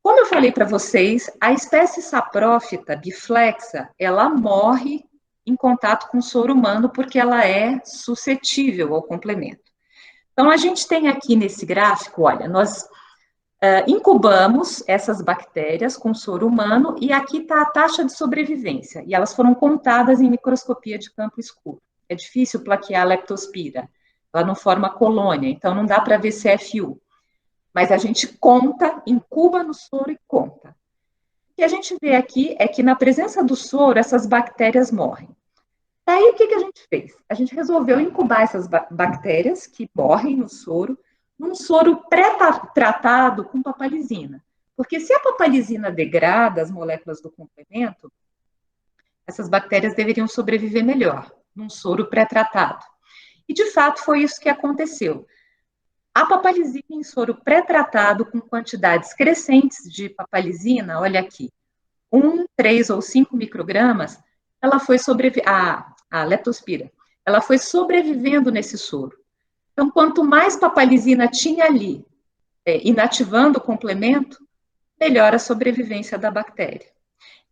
Como eu falei para vocês, a espécie saprófita biflexa, ela morre em contato com o soro humano porque ela é suscetível ao complemento. Então, a gente tem aqui nesse gráfico, olha, nós incubamos essas bactérias com soro humano e aqui está a taxa de sobrevivência, e elas foram contadas em microscopia de campo escuro. É difícil plaquear a leptospira, ela não forma colônia, então não dá para ver CFU. Mas a gente conta, incuba no soro e conta. O que a gente vê aqui é que na presença do soro, essas bactérias morrem. Daí, o que a gente fez? A gente resolveu incubar essas bactérias que morrem no soro, num soro pré-tratado com papalizina. Porque se a papalizina degrada as moléculas do complemento, essas bactérias deveriam sobreviver melhor, num soro pré-tratado. E, de fato, foi isso que aconteceu. A papalizina em soro pré-tratado com quantidades crescentes de papalizina, olha aqui, 1, 3 ou 5 microgramas, ela foi a leptospira, ela foi sobrevivendo nesse soro. Então, quanto mais papalizina tinha ali, inativando o complemento, melhor a sobrevivência da bactéria.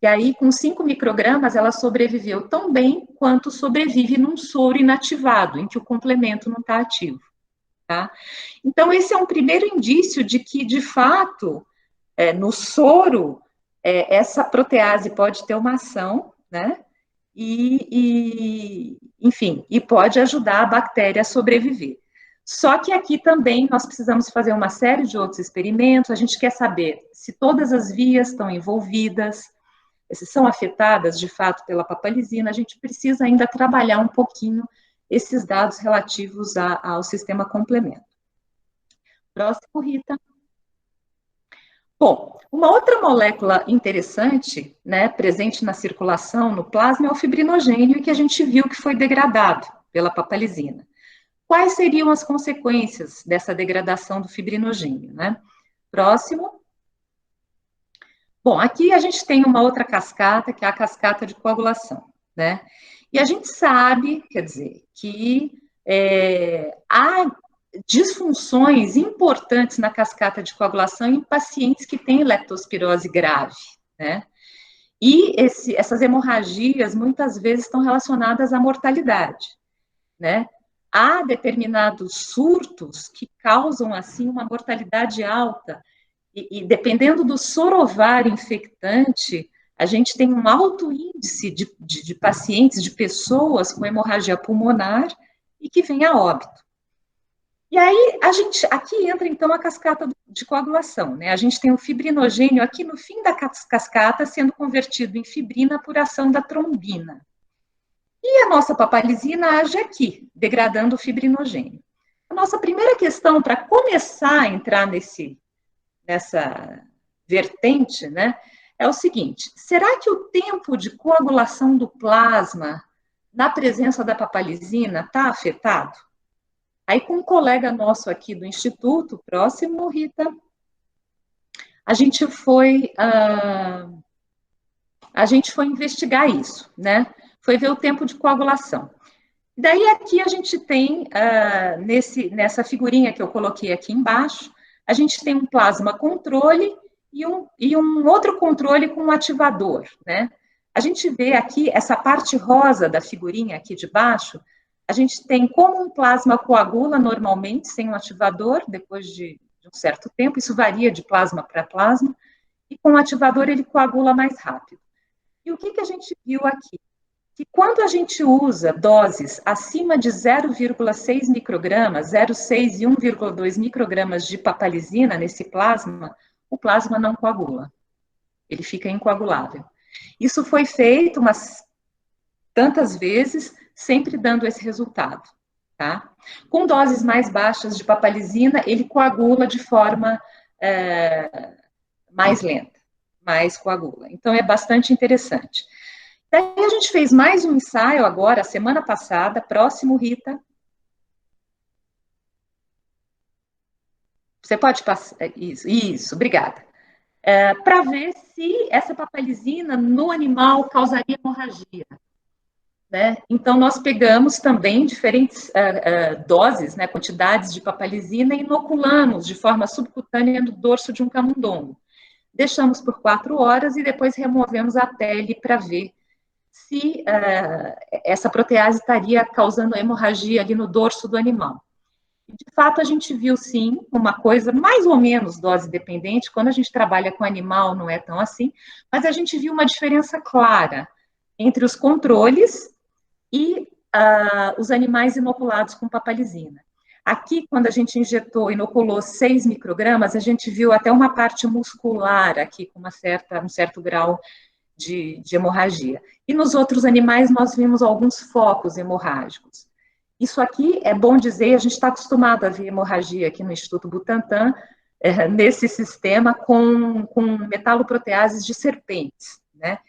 E aí, com 5 microgramas, ela sobreviveu tão bem quanto sobrevive num soro inativado, em que o complemento não está ativo. Tá? Então, esse é um primeiro indício de que, de fato, no soro, essa protease pode ter uma ação, né? Enfim, e pode ajudar a bactéria a sobreviver. Só que aqui também nós precisamos fazer uma série de outros experimentos, a gente quer saber se todas as vias estão envolvidas, se são afetadas, de fato, pela papalizina, a gente precisa ainda trabalhar um pouquinho esses dados relativos ao sistema complemento. Próximo, Rita. Bom, uma outra molécula interessante, né, presente na circulação, no plasma, é o fibrinogênio, que a gente viu que foi degradado pela papalizina. Quais seriam as consequências dessa degradação do fibrinogênio, né? Próximo. Bom, aqui a gente tem uma outra cascata, que é a cascata de coagulação, né? E a gente sabe, quer dizer, que disfunções importantes na cascata de coagulação em pacientes que têm leptospirose grave, né? E essas hemorragias muitas vezes estão relacionadas à mortalidade, né? Há determinados surtos que causam, assim, uma mortalidade alta, e dependendo do sorovar infectante, a gente tem um alto índice de pacientes, de pessoas com hemorragia pulmonar e que vêm a óbito. E aí, aqui entra, então, a cascata de coagulação, né? A gente tem o fibrinogênio aqui no fim da cascata sendo convertido em fibrina por ação da trombina. E a nossa papalizina age aqui, degradando o fibrinogênio. A nossa primeira questão para começar a entrar nessa vertente, né, é o seguinte: será que o tempo de coagulação do plasma na presença da papalizina está afetado? Aí, com um colega nosso aqui do Instituto, próximo, Rita, a gente foi investigar isso, né? Foi ver o tempo de coagulação. Daí, aqui a gente tem, nessa figurinha que eu coloquei aqui embaixo, a gente tem um plasma controle e um outro controle com um ativador, né? A gente vê aqui, essa parte rosa da figurinha aqui de baixo, a gente tem como um plasma coagula normalmente, sem um ativador, depois de um certo tempo, isso varia de plasma para plasma, e com o ativador ele coagula mais rápido. E o que a gente viu aqui? Que quando a gente usa doses acima de 0,6 microgramas, 0,6 e 1,2 microgramas de papalizina nesse plasma, o plasma não coagula. Ele fica incoagulável. Isso foi feito umas tantas vezes, sempre dando esse resultado, tá? Com doses mais baixas de papalizina, ele coagula de forma mais lenta, mais coagula. Então, é bastante interessante. Daí a gente fez mais um ensaio agora, semana passada, próximo, Rita. Você pode passar, isso, obrigada. Para ver se essa papalizina no animal causaria hemorragia. Né? Então, nós pegamos também diferentes doses, né, quantidades de papalizina e inoculamos de forma subcutânea no dorso de um camundongo. Deixamos por 4 horas e depois removemos a pele para ver se essa protease estaria causando hemorragia ali no dorso do animal. De fato, a gente viu, sim, uma coisa mais ou menos dose dependente. Quando a gente trabalha com animal, não é tão assim, mas a gente viu uma diferença clara entre os controles e os animais inoculados com papalizina. Aqui, quando a gente inoculou 6 microgramas, a gente viu até uma parte muscular aqui com um certo grau de hemorragia. E nos outros animais, nós vimos alguns focos hemorrágicos. Isso aqui é bom dizer, a gente está acostumado a ver hemorragia aqui no Instituto Butantan, nesse sistema com metaloproteases de serpentes, né?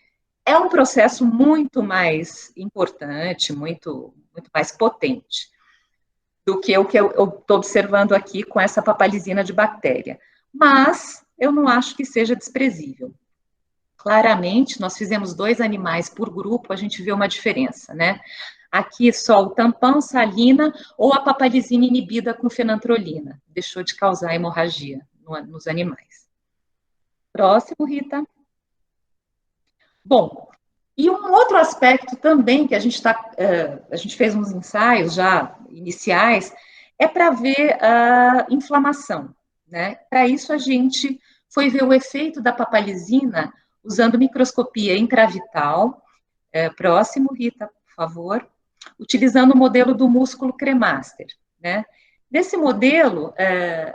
É um processo muito mais importante, muito mais potente do que o que eu estou observando aqui com essa papalizina de bactéria. Mas eu não acho que seja desprezível. Claramente, nós fizemos 2 animais por grupo, a gente vê uma diferença, né? Aqui só o tampão, salina ou a papalizina inibida com fenantrolina. Deixou de causar hemorragia nos animais. Próximo, Rita. Bom, e um outro aspecto também que a gente fez uns ensaios já iniciais, é para ver a inflamação, né? Para isso a gente foi ver o efeito da papalizina usando microscopia intravital. Próximo, Rita, por favor. Utilizando o modelo do músculo cremaster, né? Nesse modelo,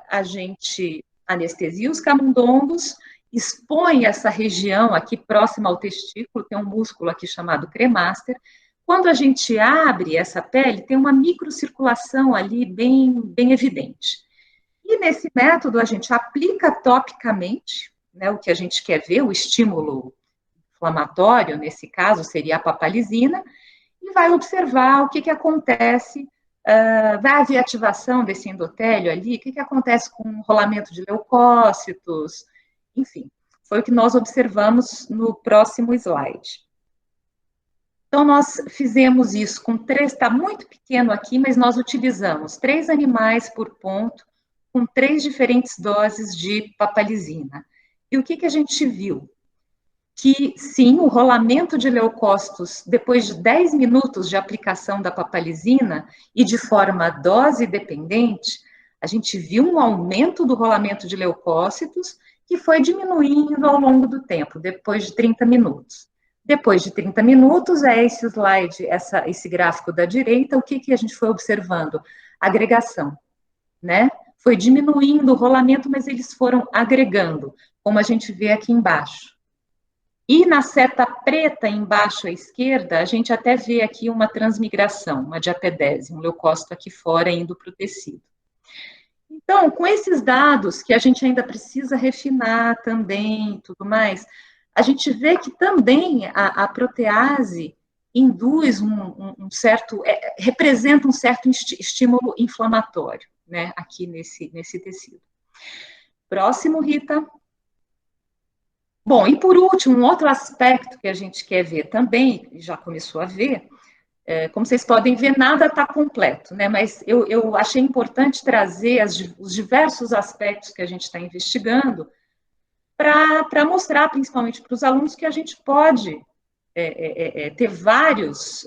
a gente anestesia os camundongos, expõe essa região aqui próxima ao testículo, tem um músculo aqui chamado cremaster. Quando a gente abre essa pele, tem uma microcirculação ali bem evidente. E nesse método, a gente aplica topicamente, né, o que a gente quer ver, o estímulo inflamatório, nesse caso, seria a papalizina, e vai observar o que acontece, vai haver ativação desse endotélio ali, o que acontece com o rolamento de leucócitos, enfim, foi o que nós observamos no próximo slide. Então, nós fizemos isso com 3, está muito pequeno aqui, mas nós utilizamos 3 animais por ponto, com 3 diferentes doses de papalizina. E o que a gente viu? Que, sim, o rolamento de leucócitos, depois de 10 minutos de aplicação da papalizina, e de forma dose dependente, a gente viu um aumento do rolamento de leucócitos, que foi diminuindo ao longo do tempo, depois de 30 minutos. Depois de 30 minutos, é esse slide, esse gráfico da direita, o que a gente foi observando? Agregação, né? Foi diminuindo o rolamento, mas eles foram agregando, como a gente vê aqui embaixo. E na seta preta embaixo à esquerda, a gente até vê aqui uma transmigração, uma diapedese, um leucócito aqui fora indo para o tecido. Então, com esses dados que a gente ainda precisa refinar também, tudo mais, a gente vê que também a protease induz um certo, representa um certo estímulo inflamatório, né, aqui nesse tecido. Próximo, Rita. Bom, e por último, um outro aspecto que a gente quer ver também, já começou a ver, como vocês podem ver, nada está completo, né? Mas eu achei importante trazer os diversos aspectos que a gente está investigando para mostrar, principalmente para os alunos, que a gente pode ter várias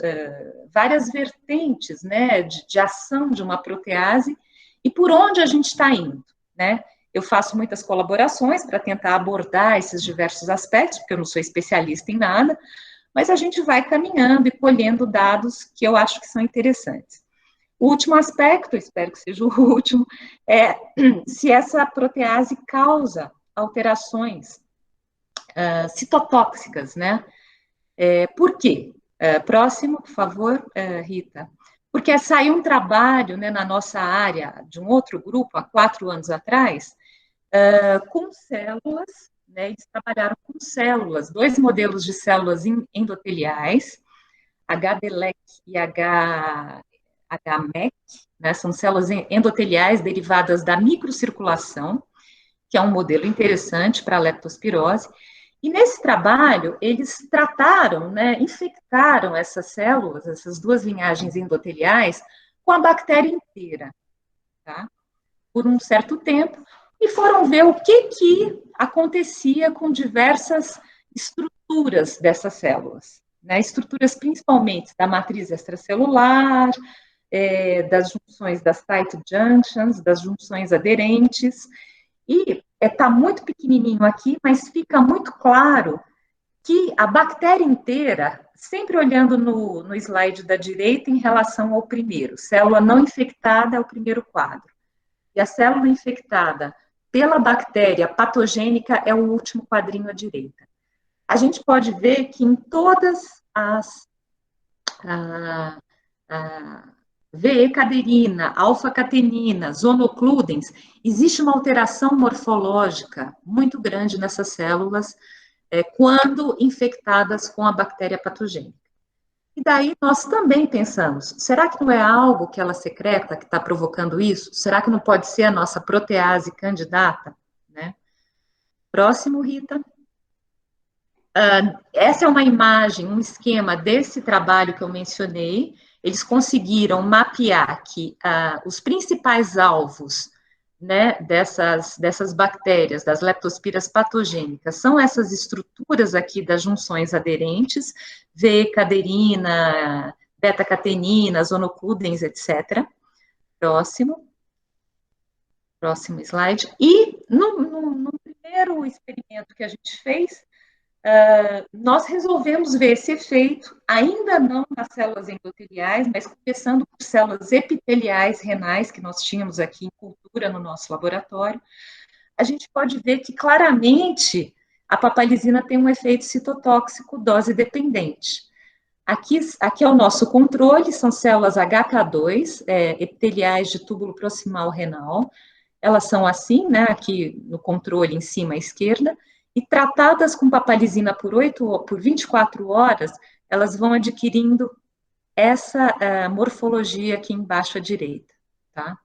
vertentes, né, de ação de uma protease e por onde a gente está indo, né? Eu faço muitas colaborações para tentar abordar esses diversos aspectos, porque eu não sou especialista em nada, mas a gente vai caminhando e colhendo dados que eu acho que são interessantes. O último aspecto, espero que seja o último, é se essa protease causa alterações citotóxicas, né? Por quê? Próximo, por favor, Rita. Porque saiu um trabalho, né, na nossa área, de um outro grupo, há 4 anos atrás, com células, né, eles trabalharam com células, 2 modelos de células endoteliais, HDLEC e HMEC, né, são células endoteliais derivadas da microcirculação, que é um modelo interessante para a leptospirose. E nesse trabalho, eles trataram, né, infectaram essas células, essas 2 linhagens endoteliais, com a bactéria inteira, tá? Por um certo tempo, e foram ver o que acontecia com diversas estruturas dessas células, né? Estruturas principalmente da matriz extracelular, das junções das tight junctions, das junções aderentes, e está muito pequenininho aqui, mas fica muito claro que a bactéria inteira, sempre olhando no slide da direita em relação ao primeiro, célula não infectada é o primeiro quadro, e a célula infectada pela bactéria patogênica é o último quadrinho à direita. A gente pode ver que em todas as VE-caderina, alfa-catenina, zonocludens, existe uma alteração morfológica muito grande nessas células quando infectadas com a bactéria patogênica. E daí nós também pensamos, será que não é algo que ela secreta que está provocando isso? Será que não pode ser a nossa protease candidata? Né? Próximo, Rita. Essa é uma imagem, um esquema desse trabalho que eu mencionei. Eles conseguiram mapear que os principais alvos, né, dessas bactérias, das leptospiras patogênicas, são essas estruturas aqui das junções aderentes, V-caderina, beta-catenina, zonocludens, etc. Próximo slide. E no primeiro experimento que a gente fez, nós resolvemos ver esse efeito, ainda não nas células endoteliais, mas começando por células epiteliais renais, que nós tínhamos aqui em cultura no nosso laboratório. A gente pode ver que claramente a papalizina tem um efeito citotóxico dose dependente. Aqui é o nosso controle, são células HK2, epiteliais de túbulo proximal renal. Elas são assim, né, aqui no controle em cima à esquerda, e tratadas com papalizina por 24 horas, elas vão adquirindo essa morfologia aqui embaixo à direita, tá?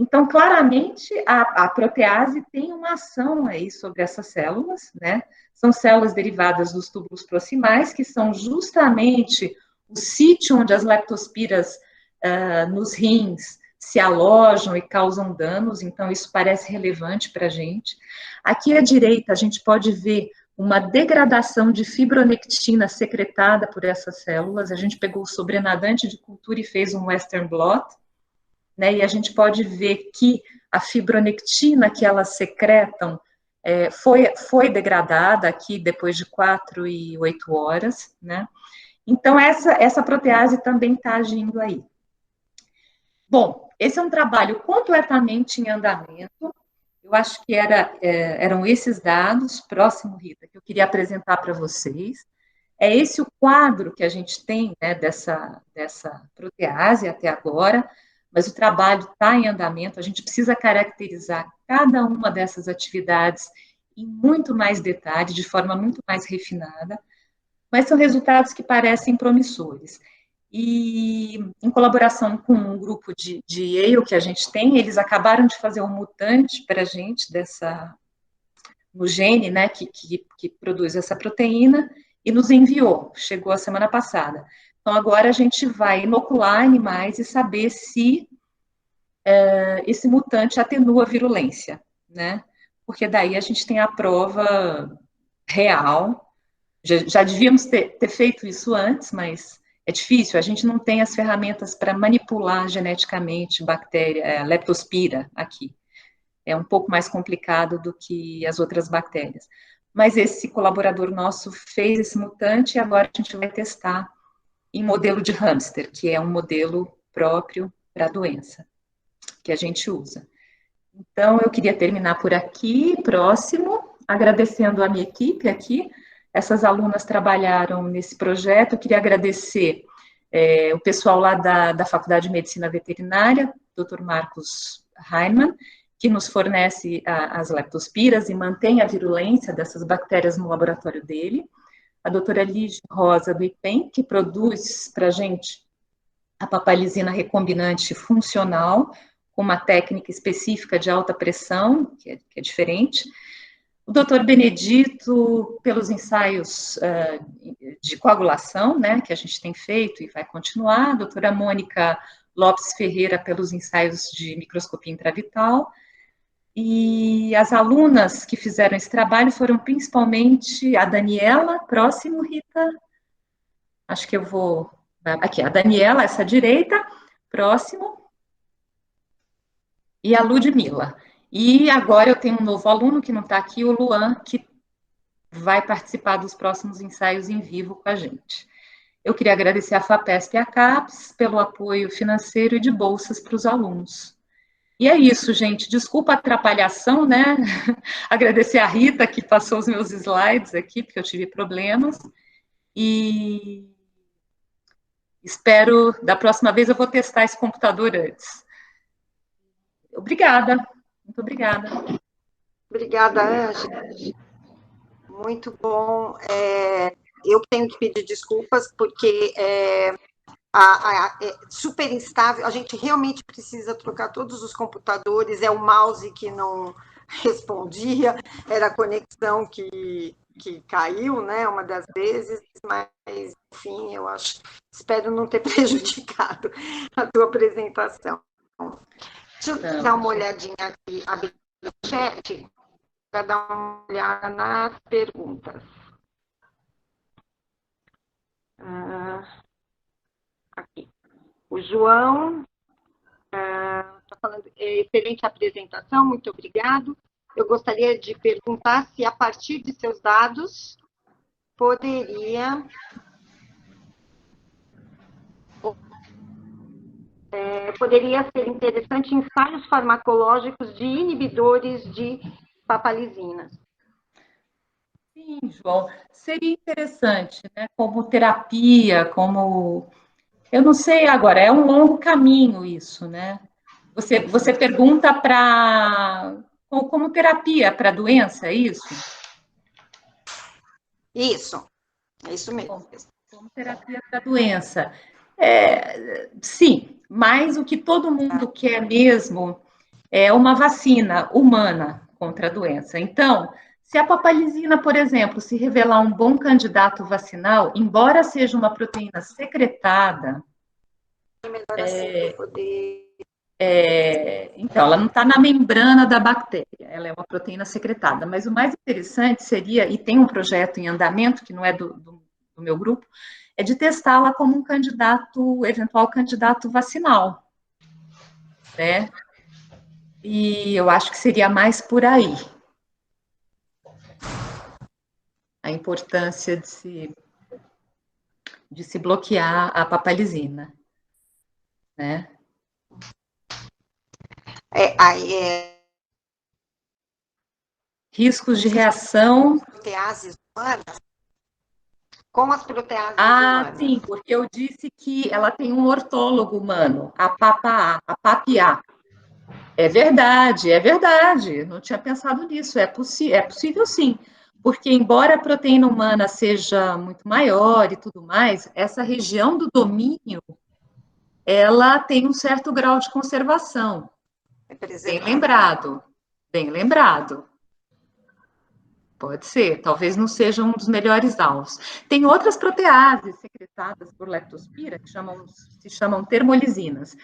Então, claramente, a protease tem uma ação aí sobre essas células, né? São células derivadas dos túbulos proximais, que são justamente o sítio onde as leptospiras nos rins se alojam e causam danos, então isso parece relevante para a gente. Aqui à direita, a gente pode ver uma degradação de fibronectina secretada por essas células. A gente pegou o sobrenadante de cultura e fez um Western blot, né, e a gente pode ver que a fibronectina que elas secretam foi degradada aqui depois de 4 e 8 horas, né? Então, essa protease também está agindo aí. Bom, esse é um trabalho completamente em andamento. Eu acho que eram esses dados, próximo, Rita, que eu queria apresentar para vocês. É esse o quadro que a gente tem, né, dessa protease até agora, mas o trabalho está em andamento, a gente precisa caracterizar cada uma dessas atividades em muito mais detalhe, de forma muito mais refinada, mas são resultados que parecem promissores. E, em colaboração com um grupo de Yale que a gente tem, eles acabaram de fazer um mutante para a gente, no gene, né, que produz essa proteína, e nos enviou, chegou a semana passada. Então, agora a gente vai inocular animais e saber se esse mutante atenua a virulência, né? Porque daí a gente tem a prova real. Já devíamos ter feito isso antes, mas é difícil, a gente não tem as ferramentas para manipular geneticamente bactéria, leptospira aqui. É um pouco mais complicado do que as outras bactérias. Mas esse colaborador nosso fez esse mutante e agora a gente vai testar em modelo de hamster, que é um modelo próprio para a doença que a gente usa. Então, eu queria terminar por aqui, próximo, agradecendo a minha equipe aqui. Essas alunas trabalharam nesse projeto. Eu queria agradecer o pessoal lá da Faculdade de Medicina Veterinária, Dr. Marcos Heinemann, que nos fornece as leptospiras e mantém a virulência dessas bactérias no laboratório dele. A doutora Lígia Rosa do IPEM, que produz para a gente a papalizina recombinante funcional, com uma técnica específica de alta pressão, que é diferente. O doutor Benedito, pelos ensaios de coagulação, né, que a gente tem feito e vai continuar. A doutora Mônica Lopes Ferreira, pelos ensaios de microscopia intravital. E as alunas que fizeram esse trabalho foram principalmente a Daniela, próximo, Rita. Acho que eu vou... Aqui, a Daniela, essa direita, próximo. E a Ludmila. E agora eu tenho um novo aluno que não está aqui, o Luan, que vai participar dos próximos ensaios em vivo com a gente. Eu queria agradecer a FAPESP e a CAPES pelo apoio financeiro e de bolsas para os alunos. E é isso, gente. Desculpa a atrapalhação, né? Agradecer a Rita, que passou os meus slides aqui, porque eu tive problemas. E espero, da próxima vez, eu vou testar esse computador antes. Obrigada. Muito obrigada. Obrigada, Ângela. Muito bom. Eu tenho que pedir desculpas, porque é super instável. A gente realmente precisa trocar todos os computadores. É o mouse que não respondia, era a conexão que caiu, né, uma das vezes, mas, enfim, espero não ter prejudicado a tua apresentação. Deixa eu dar uma olhadinha aqui, abrir o chat, para dar uma olhada nas perguntas. Aqui. O João está falando, excelente apresentação, muito obrigado. Eu gostaria de perguntar se, a partir de seus dados, poderia ser interessante ensaios farmacológicos de inibidores de papalizinas. Sim, João, seria interessante, né? Como terapia, como... Eu não sei agora, é um longo caminho isso, né? Você pergunta como terapia para a doença, é isso? Isso, é isso mesmo. Como terapia para a doença. Sim, mas o que todo mundo quer mesmo é uma vacina humana contra a doença. Então, se a papalizina, por exemplo, se revelar um bom candidato vacinal, embora seja uma proteína secretada, Melhor assim para poder. então, ela não está na membrana da bactéria, ela é uma proteína secretada. Mas o mais interessante seria, e tem um projeto em andamento, que não é do meu grupo, é de testá-la como um candidato, eventual candidato vacinal, né? E eu acho que seria mais por aí. A importância de se bloquear a papalizina, né? Riscos de reação. Proteases humanas? Como as proteases humanas? Sim, porque eu disse que ela tem um ortólogo humano, a PAPA. É verdade. Não tinha pensado nisso. É possível sim. Porque, embora a proteína humana seja muito maior e tudo mais, essa região do domínio, ela tem um certo grau de conservação. Bem lembrado. Pode ser, talvez não seja um dos melhores alvos. Tem outras proteases secretadas por leptospira que se chamam termolizinas.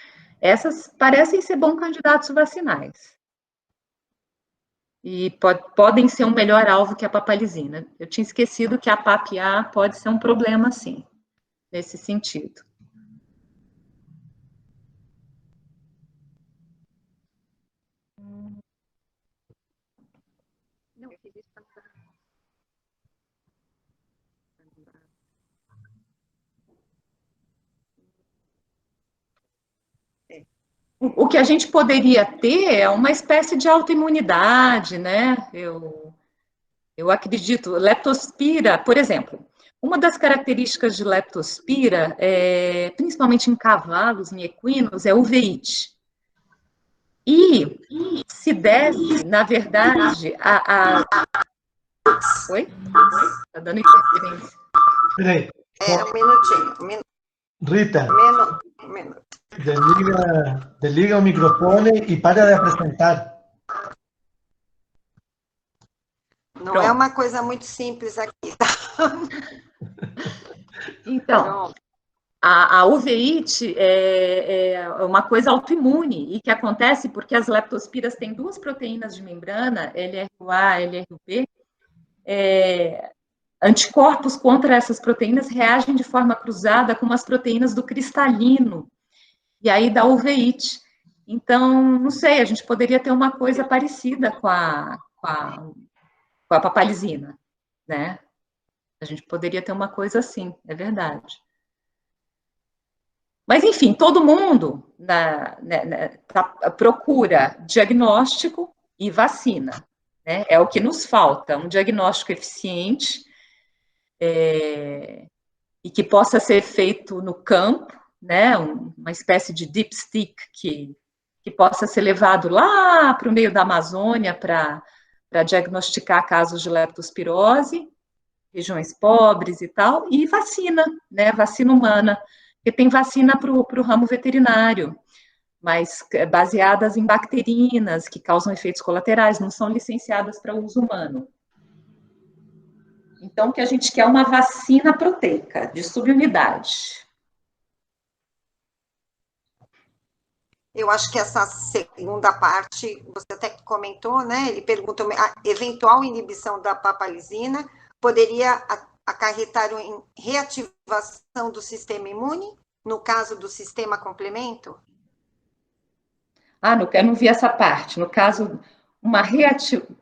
Essas parecem ser bons candidatos vacinais. E podem ser um melhor alvo que a papalizina. Eu tinha esquecido que a PAPA pode ser um problema, sim, nesse sentido. O que a gente poderia ter é uma espécie de autoimunidade, né? Eu acredito, leptospira, por exemplo, uma das características de leptospira, principalmente em cavalos, em equinos, é o uveíte. E se deve, na verdade, Oi? Está dando interferência. Peraí. Um minutinho. Rita. Um minuto. Desliga o microfone e para de apresentar. Não é uma coisa muito simples aqui, tá? Então, a uveíte é uma coisa autoimune e que acontece porque as leptospiras têm duas proteínas de membrana, LRUA e LRUB. Anticorpos contra essas proteínas reagem de forma cruzada com as proteínas do cristalino, e aí dá uveíte. Então, não sei, a gente poderia ter uma coisa parecida com a papalizina, né? A gente poderia ter uma coisa assim, é verdade. Mas, enfim, todo mundo procura diagnóstico e vacina, né? É o que nos falta, um diagnóstico eficiente e que possa ser feito no campo, né? Uma espécie de dipstick que possa ser levado lá para o meio da Amazônia para diagnosticar casos de leptospirose, regiões pobres e tal, e vacina, né? Vacina humana, porque tem vacina para o ramo veterinário, mas baseadas em bacterinas que causam efeitos colaterais, não são licenciadas para uso humano. Então, o que a gente quer é uma vacina proteica, de subunidade. Eu acho que essa segunda parte, você até comentou, né? Ele perguntou, a eventual inibição da papalizina poderia acarretar em reativação do sistema imune, no caso do sistema complemento? Eu não vi essa parte. No caso, uma reativação...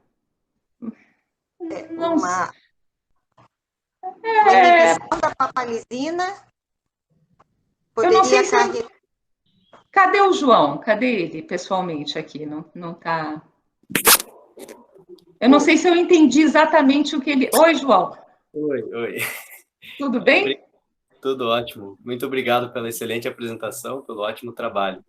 Uma inibição da papalizina poderia acarretar... Cadê o João? Cadê ele, pessoalmente, aqui? Não tá... Eu não sei se eu entendi exatamente o que ele... Oi, João. Oi. Tudo bem? Tudo ótimo. Muito obrigado pela excelente apresentação, pelo ótimo trabalho.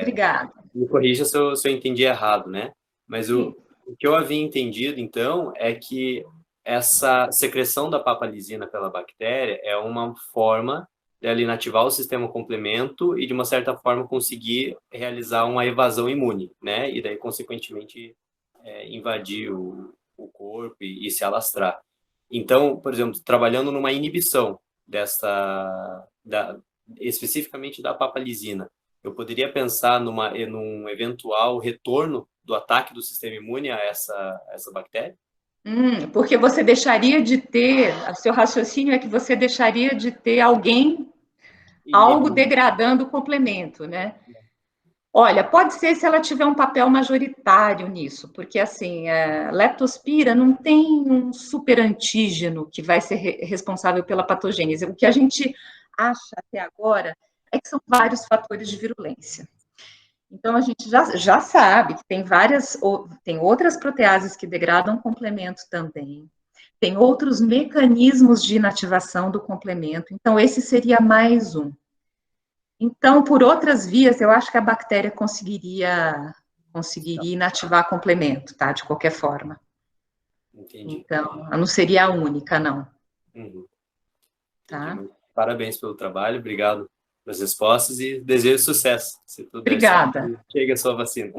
Obrigada. Me corrija se eu entendi errado, né? Mas o que eu havia entendido, então, é que essa secreção da papalizina pela bactéria é uma forma dela inativar o sistema complemento e, de uma certa forma, conseguir realizar uma evasão imune, né? E daí, consequentemente, invadir o corpo e se alastrar. Então, por exemplo, trabalhando numa inibição especificamente da papalizina, eu poderia pensar num eventual retorno do ataque do sistema imune a essa bactéria? Porque você deixaria de ter, seu raciocínio é que você deixaria de ter algo degradando o complemento, né? Olha, pode ser se ela tiver um papel majoritário nisso, porque assim, a leptospira não tem um superantígeno que vai ser responsável pela patogênese. O que a gente acha até agora é que são vários fatores de virulência. Então, a gente já sabe que tem outras proteases que degradam complemento também, tem outros mecanismos de inativação do complemento, então esse seria mais um. Então, por outras vias, eu acho que a bactéria conseguiria inativar complemento, tá? De qualquer forma. Entendi. Então, ela não seria a única, não. Uhum. Tá? Parabéns pelo trabalho, obrigado pelas respostas e desejo sucesso. Se tudo Obrigada. der certo, chegue a sua vacina.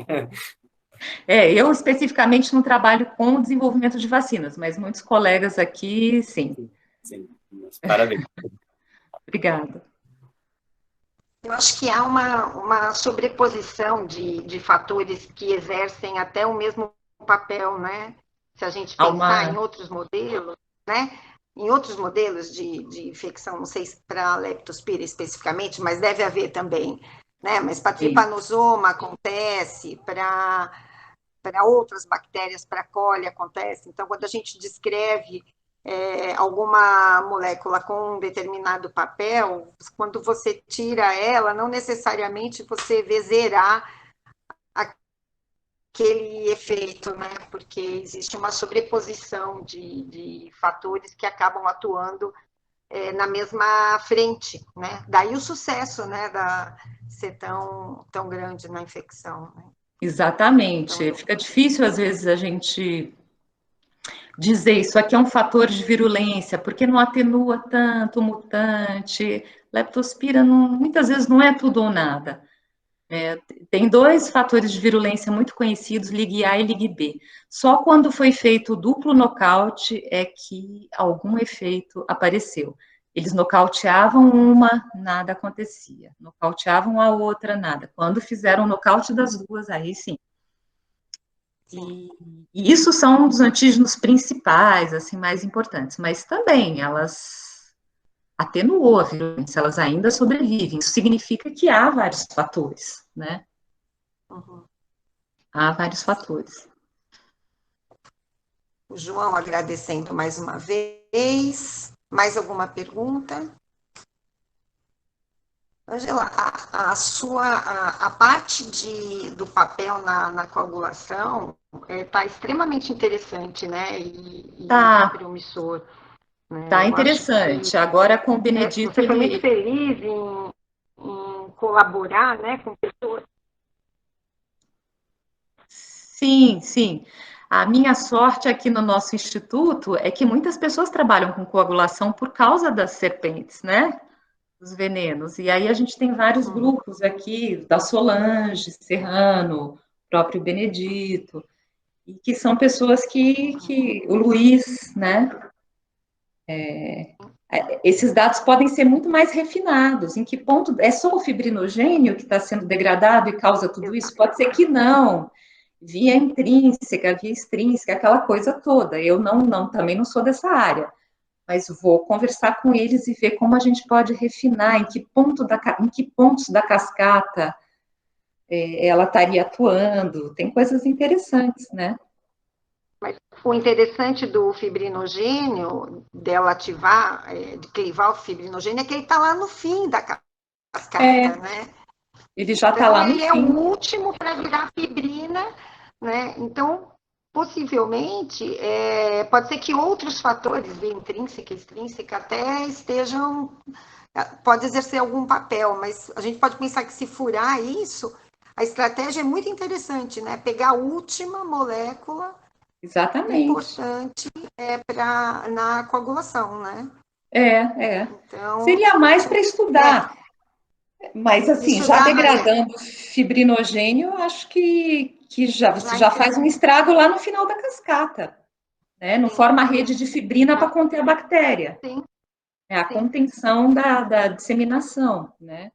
Eu especificamente não trabalho com o desenvolvimento de vacinas, mas muitos colegas aqui, sim. Sim, parabéns. Obrigada. Eu acho que há uma sobreposição de fatores que exercem até o mesmo papel, né? Se a gente pensar em outros modelos, né? Em outros modelos de infecção, não sei se para a leptospira especificamente, mas deve haver também, né? Mas para tripanosoma acontece, para outras bactérias, para coli acontece. Então, quando a gente descreve alguma molécula com um determinado papel, quando você tira ela, não necessariamente você vê zerar aquele efeito, né? Porque existe uma sobreposição de fatores que acabam atuando na mesma frente, né? Daí o sucesso, né, da ser tão grande na infecção. Né? Exatamente. Então, fica difícil, às vezes, a gente dizer isso aqui é um fator de virulência, porque não atenua tanto o mutante. Leptospira, muitas vezes, não é tudo ou nada. Tem dois fatores de virulência muito conhecidos, Lig-A e Lig-B. Só quando foi feito o duplo nocaute é que algum efeito apareceu. Eles nocauteavam uma, nada acontecia. Nocauteavam a outra, nada. Quando fizeram o nocaute das duas, aí sim. E isso são os antígenos principais, assim, mais importantes. Mas também elas atenuou a virulência, elas ainda sobrevivem. Isso significa que há vários fatores, né? Uhum. Há vários fatores. O João agradecendo mais uma vez. Mais alguma pergunta? Angela, a parte do papel na coagulação está extremamente interessante, né? E promissor. Tá interessante. Agora com o Benedito. Você foi muito feliz em colaborar, né, com pessoas. Sim, sim. A minha sorte aqui no nosso instituto é que muitas pessoas trabalham com coagulação por causa das serpentes, né? Os venenos. E aí a gente tem vários grupos aqui, da Solange, Serrano, próprio Benedito, e que são pessoas que o Luiz, né? Esses dados podem ser muito mais refinados. Em que ponto é só o fibrinogênio que está sendo degradado e causa tudo isso? Pode ser que não. Via intrínseca, via extrínseca, aquela coisa toda. Eu também não sou dessa área, mas vou conversar com eles e ver como a gente pode refinar, em que pontos da cascata ela estaria atuando. Tem coisas interessantes, né? Mas o interessante do fibrinogênio, dela ativar, de clivar o fibrinogênio, é que ele está lá no fim da cascata, né? Ele já está lá no fim. Ele é o último para virar fibrina, né? Então, possivelmente, pode ser que outros fatores, via intrínseca, extrínseca, até estejam, pode exercer algum papel, mas a gente pode pensar que se furar isso, a estratégia é muito interessante, né? Pegar a última molécula exatamente importante na coagulação, né? Então, Seria mais para estudar. Mas, assim, já degradando fibrinogênio, acho que você já faz um estrago lá no final da cascata, né? Não forma a rede de fibrina para conter a bactéria. Sim. É a contenção da disseminação, né?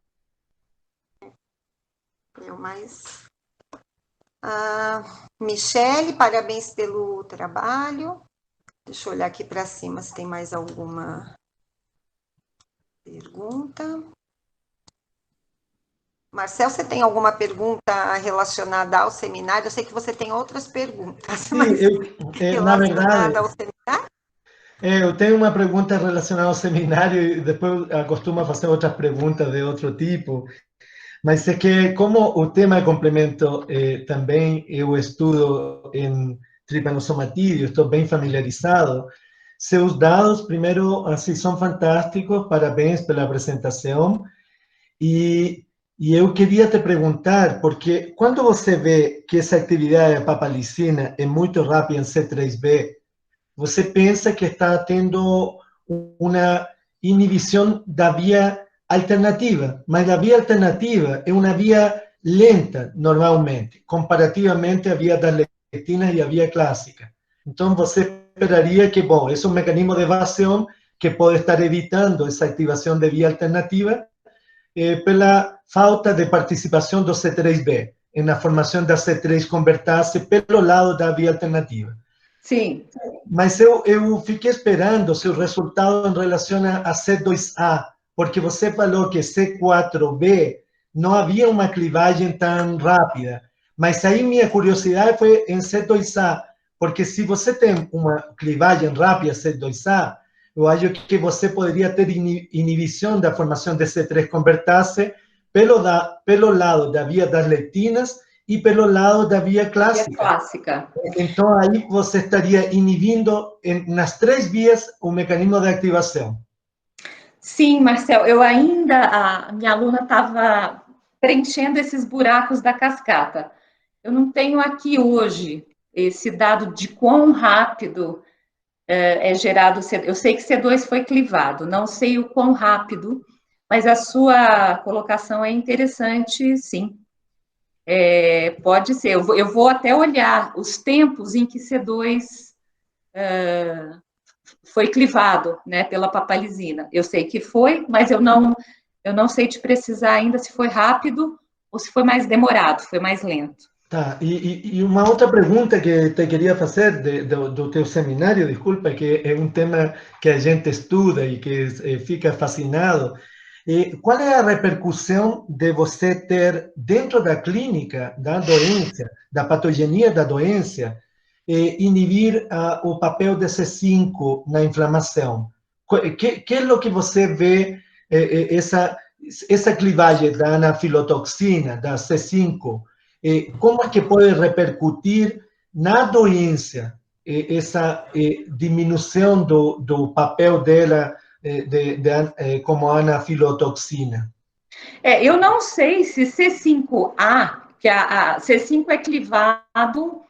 Michele, parabéns pelo trabalho. Deixa eu olhar aqui para cima se tem mais alguma pergunta. Marcel, você tem alguma pergunta relacionada ao seminário? Eu sei que você tem outras perguntas, Sim, mas na verdade, ao seminário? eu tenho uma pergunta relacionada ao seminário e depois acostumo a fazer outras perguntas de outro tipo. Mas é que, como o tema de complemento também eu estudo em tripanosomatídeo, estou bem familiarizado, seus dados, primeiro, assim, são fantásticos, parabéns pela apresentação. E eu queria te perguntar, porque quando você vê que essa atividade da papalicina é muito rápida em C3b, você pensa que está tendo uma inibição da via alternativa, mas a via alternativa é uma via lenta, normalmente, comparativamente à via das lectinas e à via clássica. Então, você esperaria que, bom, é um mecanismo de evasão que pode estar evitando essa ativação de via alternativa pela falta de participação do C3b na formação da C3 convertase pelo lado da via alternativa. Sim. Mas eu fiquei esperando o seu resultado em relação a C2A, porque você falou que C4B não havia uma clivagem tão rápida. Mas aí minha curiosidade foi em C2A, porque se você tem uma clivagem rápida C2A, eu acho que você poderia ter inibição da formação de C3 convertase pelo lado da via das lectinas e pelo lado da via clássica. Então, aí você estaria inibindo nas três vias o mecanismo de ativação. Sim, Marcel, a minha aluna estava preenchendo esses buracos da cascata. Eu não tenho aqui hoje esse dado de quão rápido é gerado C2. Eu sei que C2 foi clivado, não sei o quão rápido, mas a sua colocação é interessante, sim. Pode ser. Eu vou até olhar os tempos em que C2 foi clivado, né, pela papalizina. Eu sei que foi, mas eu não sei te precisar ainda se foi rápido ou se foi mais demorado, foi mais lento. Tá, e uma outra pergunta que te queria fazer do teu seminário, desculpa, que é um tema que a gente estuda e que fica fascinado. Qual é a repercussão de você ter, dentro da clínica da doença, da patogenia da doença, inibir o papel de C5 na inflamação? Que é o que você vê, essa clivagem da anafilotoxina, da C5, como é que pode repercutir na doença essa diminuição do papel dela como anafilotoxina? Eu não sei se C5A, que a C5 é clivado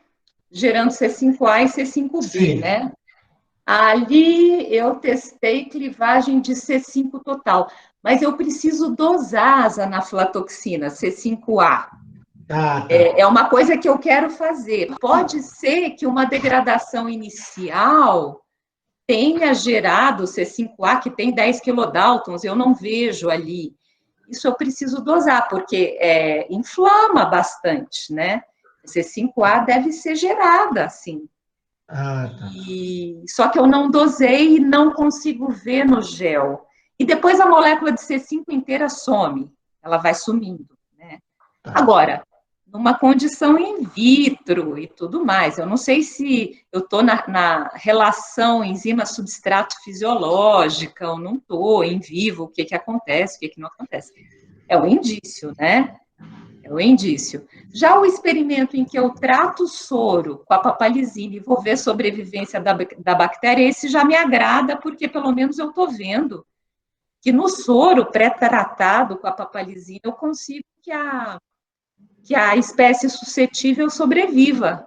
gerando C5A e C5B, sim, né? Ali eu testei clivagem de C5 total, mas eu preciso dosar as anafilotoxinas, C5A. Tá. É uma coisa que eu quero fazer. Pode ser que uma degradação inicial tenha gerado C5A, que tem 10 kilodaltons, eu não vejo ali. Isso eu preciso dosar, porque inflama bastante, né? C5A deve ser gerada, assim. Tá. Só que eu não dosei e não consigo ver no gel. E depois a molécula de C5 inteira some, ela vai sumindo, né? Tá. Agora, numa condição in vitro e tudo mais, eu não sei se eu estou na relação enzima-substrato fisiológica ou não estou, em vivo, o que acontece, o que não acontece. É um indício, né? É o indício. Já o experimento em que eu trato o soro com a papalizina e vou ver sobrevivência da bactéria, esse já me agrada, porque pelo menos eu estou vendo que no soro pré-tratado com a papalizina eu consigo que a espécie suscetível sobreviva.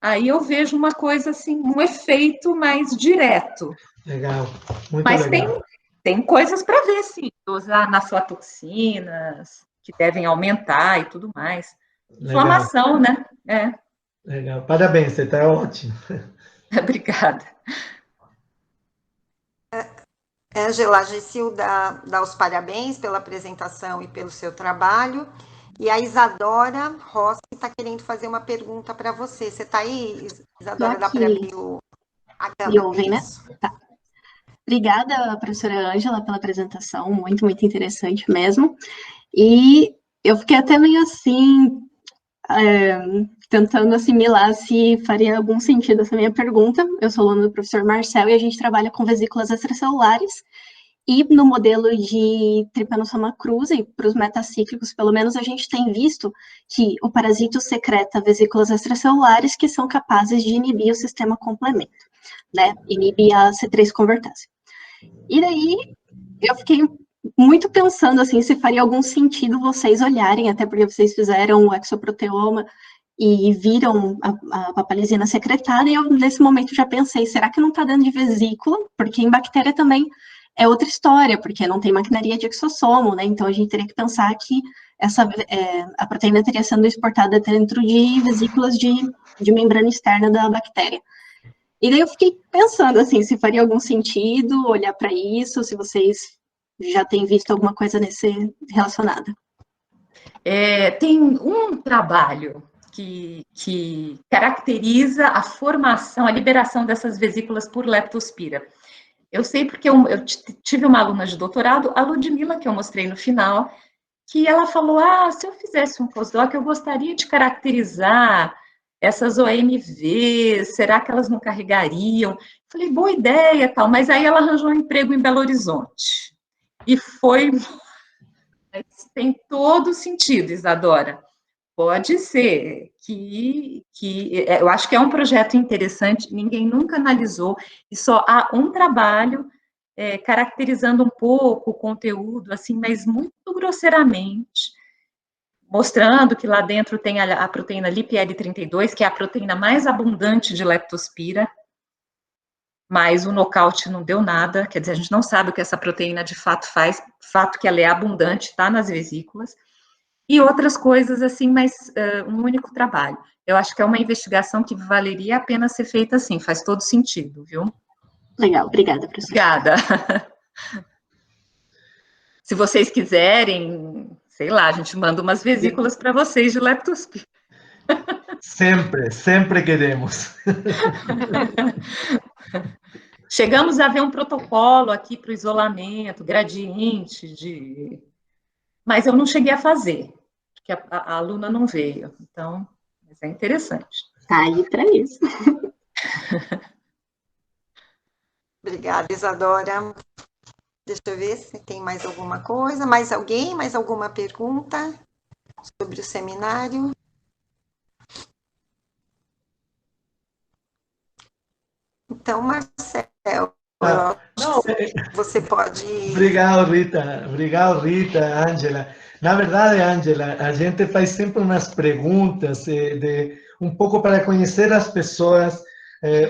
Aí eu vejo uma coisa assim, um efeito mais direto. Legal, muito Mas legal. tem coisas para ver, sim. Dosar nas aflatoxinas, que devem aumentar e tudo mais. Legal, Inflamação, né? É, legal. Parabéns, você está ótimo. obrigada. Ângela, a Gessil dá os parabéns pela apresentação e pelo seu trabalho. E a Isadora Rossi está querendo fazer uma pergunta para você. Você está aí, Isadora? Dá para abrir a Me câmera? ouvem, né? Isso. Tá. Obrigada, professora Ângela, pela apresentação, muito, muito interessante mesmo. E eu fiquei até meio assim, tentando assimilar se faria algum sentido essa minha pergunta. Eu sou aluna do professor Marcel e a gente trabalha com vesículas extracelulares. E no modelo de Trypanosoma cruzi, para os metacíclicos, pelo menos, a gente tem visto que o parasito secreta vesículas extracelulares que são capazes de inibir o sistema complemento, né? Inibir a C3 convertase. E daí, eu fiquei muito pensando, assim, se faria algum sentido vocês olharem, até porque vocês fizeram o exoproteoma e viram a papalizina secretada, e eu, nesse momento, já pensei, será que não está dando de vesícula? Porque em bactéria também é outra história, porque não tem maquinaria de exossomo, né? Então, a gente teria que pensar que a proteína estaria sendo exportada dentro de vesículas de membrana externa da bactéria. E daí eu fiquei pensando, assim, se faria algum sentido olhar para isso, se vocês já têm visto alguma coisa relacionada. Tem um trabalho que caracteriza a formação, a liberação dessas vesículas por leptospira. Eu sei porque eu tive uma aluna de doutorado, a Ludmila, que eu mostrei no final, que ela falou, se eu fizesse um postdoc, eu gostaria de caracterizar essas OMVs, será que elas não carregariam? Falei, boa ideia, tal, mas aí ela arranjou um emprego em Belo Horizonte. E foi... Tem todo sentido, Isadora. Pode ser que eu acho que é um projeto interessante, ninguém nunca analisou, e só há um trabalho caracterizando um pouco o conteúdo, assim, mas muito grosseiramente, mostrando que lá dentro tem a proteína LipL32, que é a proteína mais abundante de leptospira, mas o nocaute não deu nada, quer dizer, a gente não sabe o que essa proteína de fato faz, fato que ela é abundante, está nas vesículas, e outras coisas assim, mas um único trabalho. Eu acho que é uma investigação que valeria a pena ser feita assim, faz todo sentido, viu? Legal, obrigada, professora. Obrigada. Se vocês quiserem, sei lá, a gente manda umas vesículas para vocês de leptospira. Sempre, sempre queremos. Chegamos a ver um protocolo aqui para o isolamento, gradiente, mas eu não cheguei a fazer, porque a aluna não veio, então, mas é interessante. Tá aí para isso. Obrigada, Isadora. Deixa eu ver se tem mais alguma coisa. Mais alguém? Mais alguma pergunta sobre o seminário? Então, Marcel, você pode... Obrigado, Rita, Ângela. Na verdade, Ângela, a gente faz sempre umas perguntas um pouco para conhecer as pessoas,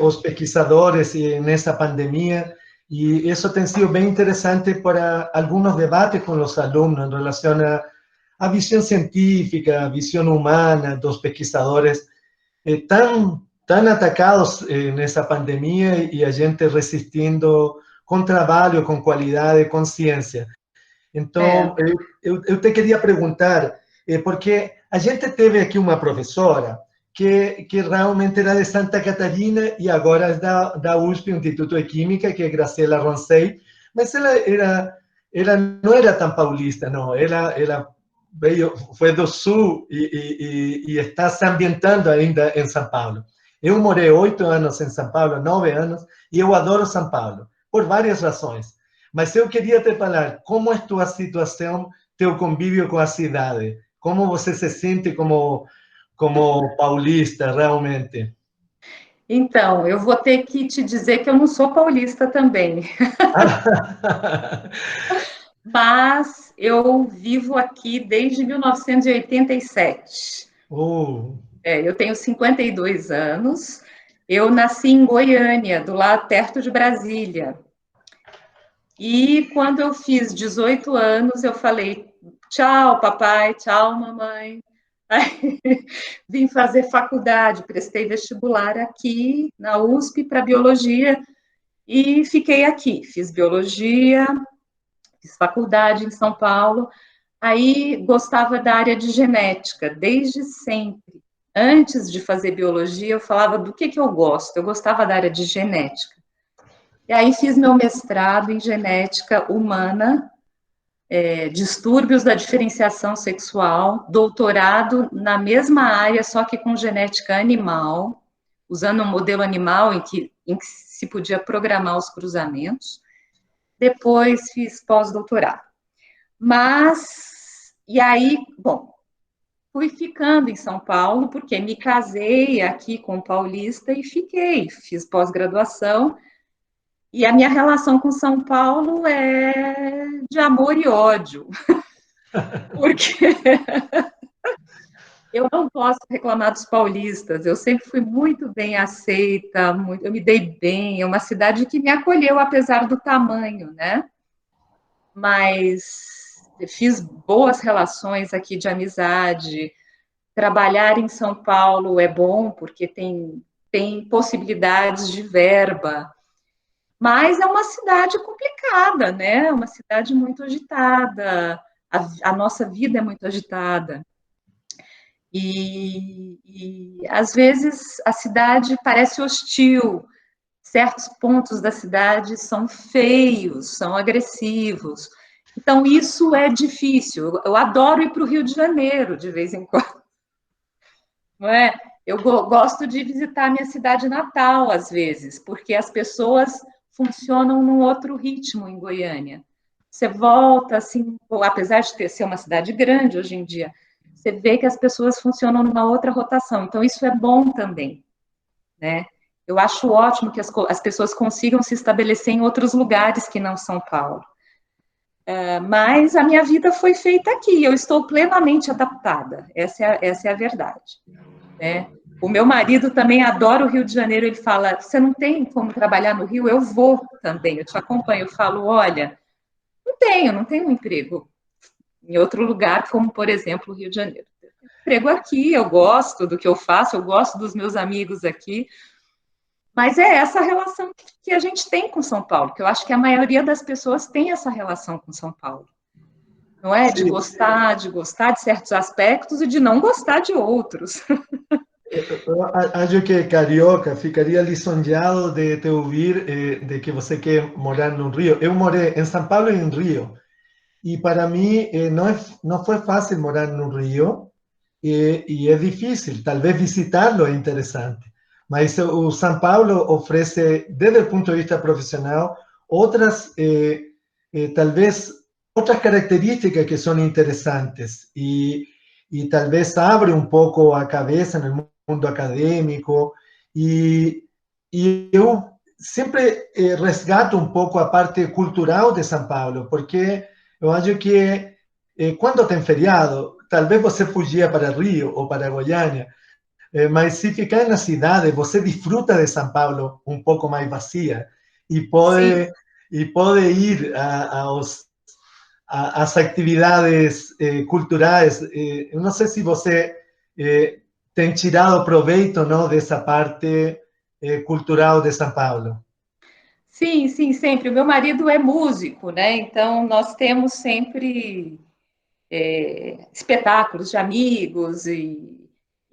os pesquisadores nessa pandemia, e isso tem sido bem interessante para alguns debates com os alunos em relação à visão científica, a visão humana dos pesquisadores, tão atacados nessa pandemia e a gente resistindo com trabalho, com qualidade, com ciência. Então, eu te queria perguntar, porque a gente teve aqui uma professora que realmente era de Santa Catarina e agora é da USP, Instituto de Química, que é Graciela Roncei, mas ela não era tão paulista, não. Ela foi do Sul e está se ambientando ainda em São Paulo. Eu morei 8 anos em São Paulo, 9 anos, e eu adoro São Paulo, por várias razões. Mas eu queria te falar, como é tua situação, teu convívio com a cidade? Como você se sente como paulista, realmente? Então, eu vou ter que te dizer que eu não sou paulista também. Mas eu vivo aqui desde 1987. Eu tenho 52 anos. Eu nasci em Goiânia, do lado perto de Brasília. E quando eu fiz 18 anos, eu falei, tchau, papai, tchau, mamãe. Aí, vim fazer faculdade, prestei vestibular aqui na USP para biologia e fiquei aqui. Fiz biologia, fiz faculdade em São Paulo. Aí gostava da área de genética, desde sempre. Antes de fazer biologia, eu falava do que eu gosto. Eu gostava da área de genética. E aí fiz meu mestrado em genética humana, distúrbios da diferenciação sexual, doutorado na mesma área, só que com genética animal, usando um modelo animal em que se podia programar os cruzamentos. Depois fiz pós-doutorado. E aí, bom, fui ficando em São Paulo, porque me casei aqui com um paulista e fiquei, fiz pós-graduação. E a minha relação com São Paulo é de amor e ódio, porque eu não posso reclamar dos paulistas, eu sempre fui muito bem aceita, eu me dei bem, é uma cidade que me acolheu, apesar do tamanho, né? Mas fiz boas relações aqui de amizade, trabalhar em São Paulo é bom, porque tem possibilidades de verba, mas é uma cidade complicada, né? É uma cidade muito agitada, a nossa vida é muito agitada. E às vezes a cidade parece hostil, certos pontos da cidade são feios, são agressivos. Então, isso é difícil. Eu adoro ir para o Rio de Janeiro, de vez em quando. Não é? Eu gosto de visitar a minha cidade natal, às vezes, porque as pessoas funcionam num outro ritmo em Goiânia. Você volta, assim, apesar de ser uma cidade grande hoje em dia, você vê que as pessoas funcionam numa outra rotação. Então, isso é bom também, né? Eu acho ótimo que as pessoas consigam se estabelecer em outros lugares que não São Paulo. Mas a minha vida foi feita aqui, eu estou plenamente adaptada, essa é a verdade, né? O meu marido também adora o Rio de Janeiro, ele fala, você não tem como trabalhar no Rio? Eu vou também, eu te acompanho. Eu falo, olha, não tenho um emprego em outro lugar, como, por exemplo, o Rio de Janeiro. Eu tenho emprego aqui, eu gosto do que eu faço, eu gosto dos meus amigos aqui, mas é essa relação que a gente tem com São Paulo, que eu acho que a maioria das pessoas tem essa relação com São Paulo. Não é? De gostar de certos aspectos e de não gostar de outros. Eu acho que carioca ficaria lisonjeado de te ouvir de que você quer morar no Rio. Eu morei em São Paulo e em Rio. E para mim não foi fácil morar no Rio. E é difícil. Talvez visitá-lo é interessante. Mas o São Paulo oferece, desde o ponto de vista profissional, outras, talvez, outras características que são interessantes. E talvez abre um pouco a cabeça no mundo acadêmico, e eu sempre resgato um pouco a parte cultural de São Paulo, porque eu acho que quando tem feriado, talvez você fugia para Rio ou para Goiânia, mas se ficar na cidade, você desfruta de São Paulo um pouco mais vazia, e pode ir às atividades culturais. Eu não sei se você tem tirado proveito, não, dessa parte cultural de São Paulo. Sim, sempre. O meu marido é músico, né? Então, nós temos sempre espetáculos de amigos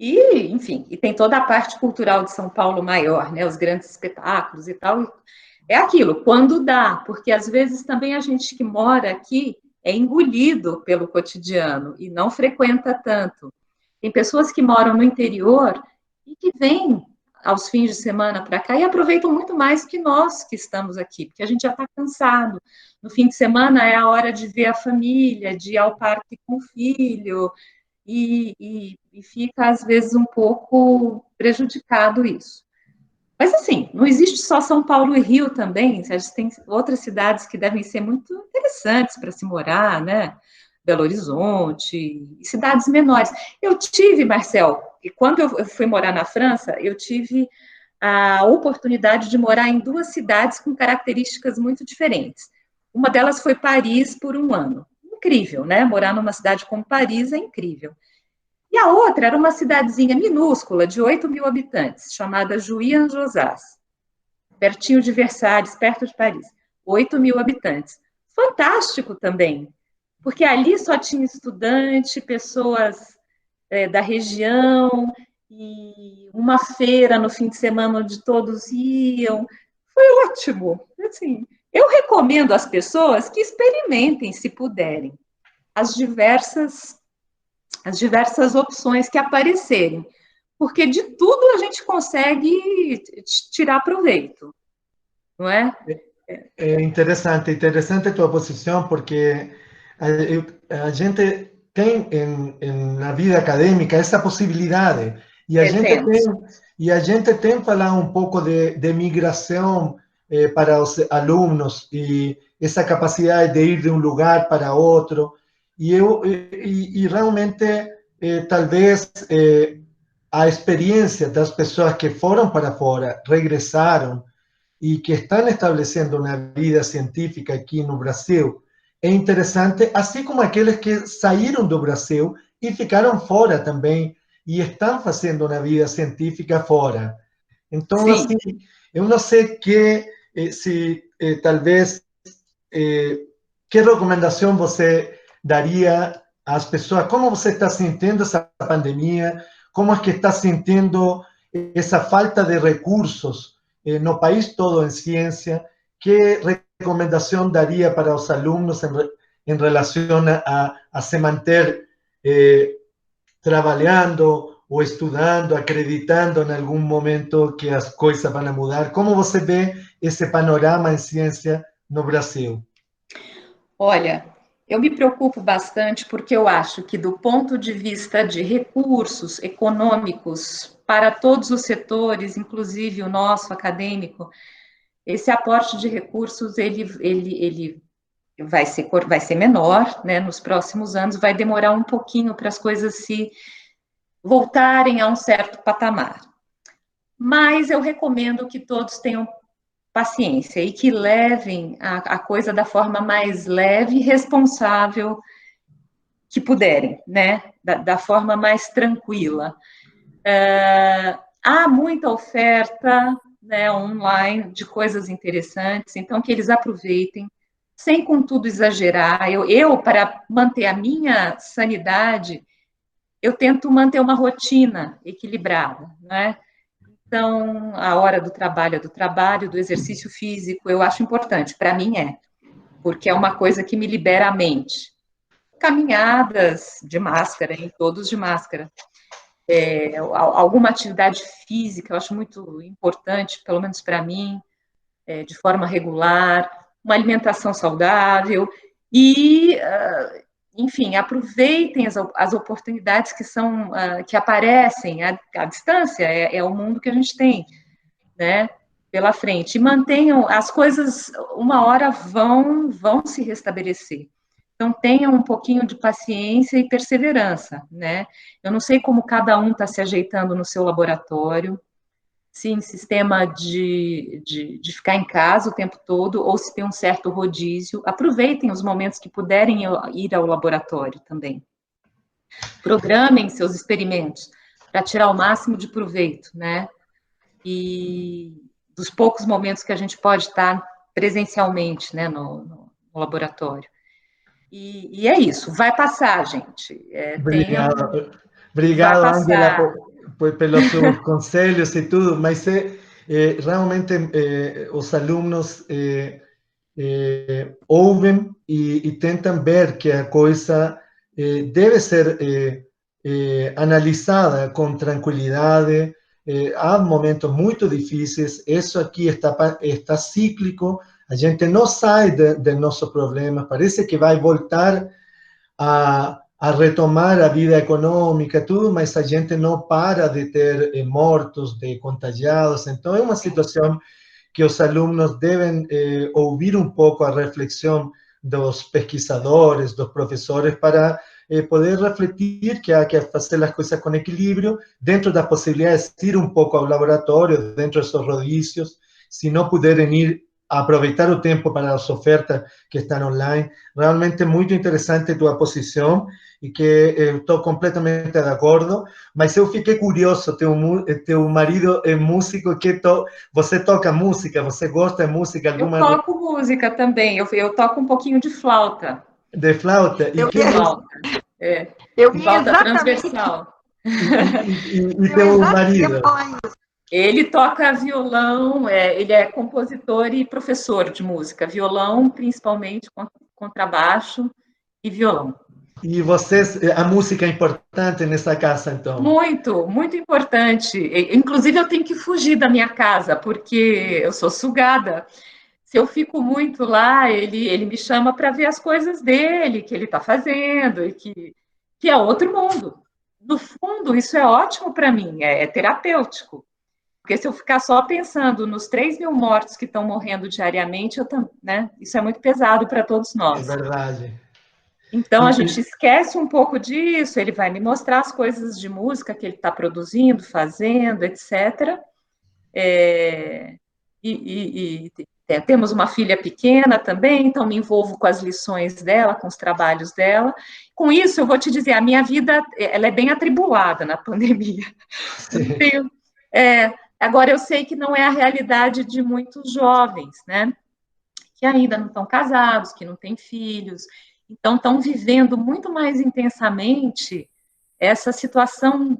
enfim, e tem toda a parte cultural de São Paulo maior, né? Os grandes espetáculos e tal. É aquilo, quando dá, porque às vezes também a gente que mora aqui é engolido pelo cotidiano e não frequenta tanto. Tem pessoas que moram no interior e que vêm aos fins de semana para cá e aproveitam muito mais que nós que estamos aqui, porque a gente já está cansado. No fim de semana é a hora de ver a família, de ir ao parque com o filho, e fica, às vezes, um pouco prejudicado isso. Mas, assim, não existe só São Paulo e Rio também, a gente tem outras cidades que devem ser muito interessantes para se morar, né? Belo Horizonte, e cidades menores. Eu tive, Marcel, e quando eu fui morar na França, eu tive a oportunidade de morar em 2 cidades com características muito diferentes. Uma delas foi Paris por 1 ano. Incrível, né? Morar numa cidade como Paris é incrível. E a outra era uma cidadezinha minúscula, de 8.000 habitantes, chamada Juiz-en-Josas, pertinho de Versalhes, perto de Paris. 8.000 habitantes. Fantástico também, porque ali só tinha estudante, pessoas da região, e uma feira no fim de semana onde todos iam. Foi ótimo. Assim, eu recomendo às pessoas que experimentem, se puderem, as diversas opções que aparecerem, porque de tudo a gente consegue tirar proveito, não é? É interessante a tua posição, porque a gente tem na vida acadêmica essa possibilidade, e a gente tem falado um pouco de migração para os alunos, e essa capacidade de ir de um lugar para outro, e realmente, talvez, a experiência das pessoas que foram para fora, regressaram, e que estão estabelecendo uma vida científica aqui no Brasil, é interessante, assim como aqueles que saíram do Brasil e ficaram fora também, e estão fazendo uma vida científica fora. Então, assim, eu não sei se talvez, que recomendação você daria às pessoas? Como você está sentindo essa pandemia? Como é que está sentindo essa falta de recursos no país todo em ciência? Que recomendação daria para os alunos em relação a se manter trabalhando ou estudando, acreditando em algum momento que as coisas vão mudar? Como você vê esse panorama em ciência no Brasil? Olha, eu me preocupo bastante porque eu acho que, do ponto de vista de recursos econômicos para todos os setores, inclusive o nosso acadêmico, esse aporte de recursos ele vai ser menor, né, nos próximos anos, vai demorar um pouquinho para as coisas se voltarem a um certo patamar. Mas eu recomendo que todos tenham paciência e que levem a coisa da forma mais leve e responsável que puderem, né? Da forma mais tranquila. Há muita oferta, né, online de coisas interessantes, então que eles aproveitem, sem contudo exagerar. Eu para manter a minha sanidade, eu tento manter uma rotina equilibrada, né? Então, a hora do trabalho é do trabalho, do exercício físico, eu acho importante, para mim porque é uma coisa que me libera a mente. Caminhadas de máscara, todos de máscara. Alguma atividade física, eu acho muito importante, pelo menos para mim, de forma regular, uma alimentação saudável e, enfim, aproveitem as oportunidades que aparecem à distância, é o mundo que a gente tem, né, pela frente, e mantenham as coisas, uma hora vão se restabelecer. Então, tenham um pouquinho de paciência e perseverança, né? Eu não sei como cada um está se ajeitando no seu laboratório, se em sistema de ficar em casa o tempo todo, ou se tem um certo rodízio. Aproveitem os momentos que puderem ir ao laboratório também. Programem seus experimentos para tirar o máximo de proveito, né? E dos poucos momentos que a gente pode estar presencialmente, né, no laboratório. E é isso, vai passar, gente. Obrigado, Ângela, pelos seus conselhos e tudo, mas realmente os alunos ouvem e tentam ver que a coisa deve ser analisada com tranquilidade. Há momentos muito difíceis, isso aqui está cíclico, a gente não sai de nossos problemas, parece que vai voltar a retomar a vida econômica, tudo, mas a gente não para de ter mortos, de contagiados, então é uma situação que os alunos devem ouvir um pouco a reflexão dos pesquisadores, dos professores, para poder refletir que há que fazer as coisas com equilíbrio, dentro das possibilidades, ir um pouco ao laboratório, dentro desses rodízios, se não puderem ir, aproveitar o tempo para as ofertas que estão online. Realmente muito interessante tua posição, e que estou completamente de acordo, mas eu fiquei curioso, teu marido é músico, você toca música, você gosta de música? Eu toco música também, eu toco um pouquinho de flauta. De flauta? E que flauta, flauta transversal. E teu marido? Ele toca violão, ele é compositor e professor de música, violão principalmente, contrabaixo e violão. E vocês, a música é importante nessa casa, então? Muito, muito importante. Inclusive, eu tenho que fugir da minha casa, porque eu sou sugada. Se eu fico muito lá, ele me chama para ver as coisas dele, que ele está fazendo, e que é outro mundo. No fundo, isso é ótimo para mim, é terapêutico. Porque se eu ficar só pensando nos 3.000 mortos que estão morrendo diariamente, isso é muito pesado para todos nós. É verdade. Então, a gente esquece um pouco disso, ele vai me mostrar as coisas de música que ele está produzindo, fazendo, etc. Temos uma filha pequena também, então me envolvo com as lições dela, com os trabalhos dela. Com isso, eu vou te dizer, a minha vida ela é bem atribulada na pandemia. Agora, eu sei que não é a realidade de muitos jovens, né? Que ainda não estão casados, que não têm filhos. Então, estão vivendo muito mais intensamente essa situação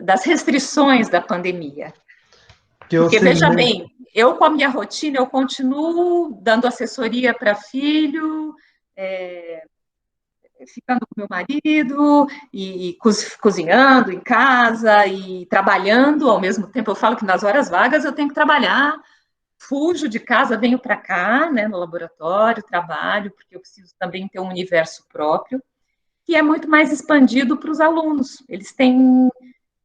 das restrições da pandemia. Porque, veja bem, eu com a minha rotina, eu continuo dando assessoria para filho, ficando com meu marido, e cozinhando em casa, e trabalhando ao mesmo tempo. Eu falo que nas horas vagas eu tenho que trabalhar, fujo de casa, venho para cá, né, no laboratório, trabalho, porque eu preciso também ter um universo próprio, que é muito mais expandido para os alunos. Eles têm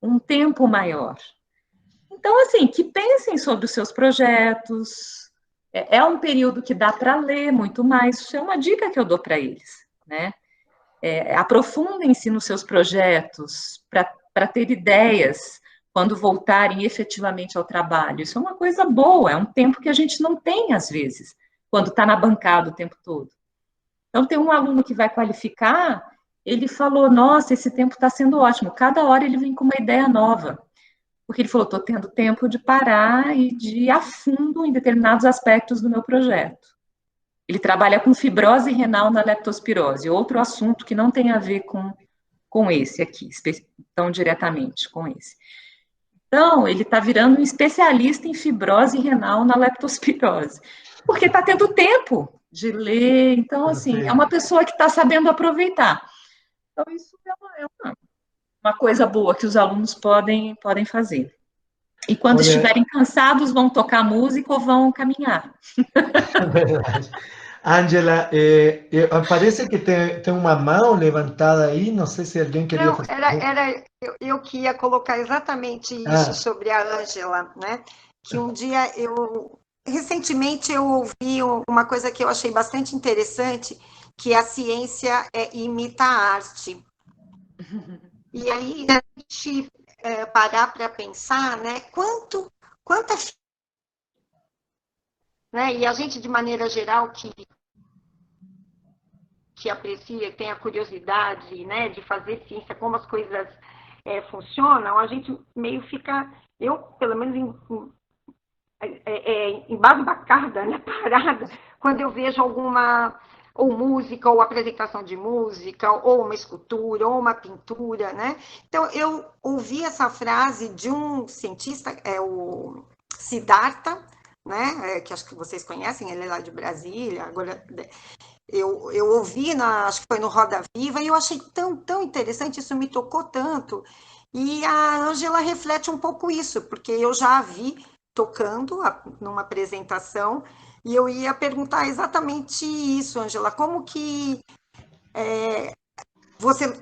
um tempo maior. Então, assim, que pensem sobre os seus projetos. É um período que dá para ler muito mais. Isso é uma dica que eu dou para eles, né? Aprofundem-se nos seus projetos para ter ideias quando voltarem efetivamente ao trabalho. Isso é uma coisa boa, é um tempo que a gente não tem, às vezes, quando está na bancada o tempo todo. Então, tem um aluno que vai qualificar, ele falou, nossa, esse tempo está sendo ótimo, cada hora ele vem com uma ideia nova, porque ele falou, estou tendo tempo de parar e de ir a fundo em determinados aspectos do meu projeto. Ele trabalha com fibrose renal na leptospirose, outro assunto que não tem a ver com esse aqui, tão diretamente com esse. Então, ele está virando um especialista em fibrose renal na leptospirose, porque está tendo tempo de ler. Então, assim, é uma pessoa que está sabendo aproveitar. Então, isso é uma coisa boa que os alunos podem fazer. E quando estiverem cansados, vão tocar música ou vão caminhar. É verdade. Ângela, parece que tem uma mão levantada aí, não sei se alguém queria fazer. Eu que ia colocar exatamente isso sobre a Ângela, né? Que um dia recentemente eu ouvi uma coisa que eu achei bastante interessante, que a ciência imita a arte. E aí a gente parar para pensar, né? Quanta né? E a gente, de maneira geral, que aprecia, tem a curiosidade, né, de fazer ciência, como as coisas funcionam, a gente meio fica, eu, pelo menos, embasbacada, né, parada, quando eu vejo alguma, ou música, ou apresentação de música, ou uma escultura, ou uma pintura, né? Então, eu ouvi essa frase de um cientista, o Siddhartha, né, que acho que vocês conhecem, ele é lá de Brasília, agora eu ouvi, acho que foi no Roda Viva, e eu achei tão interessante, isso me tocou tanto, e a Ângela reflete um pouco isso, porque eu já a vi tocando numa apresentação, e eu ia perguntar exatamente isso, Ângela, como que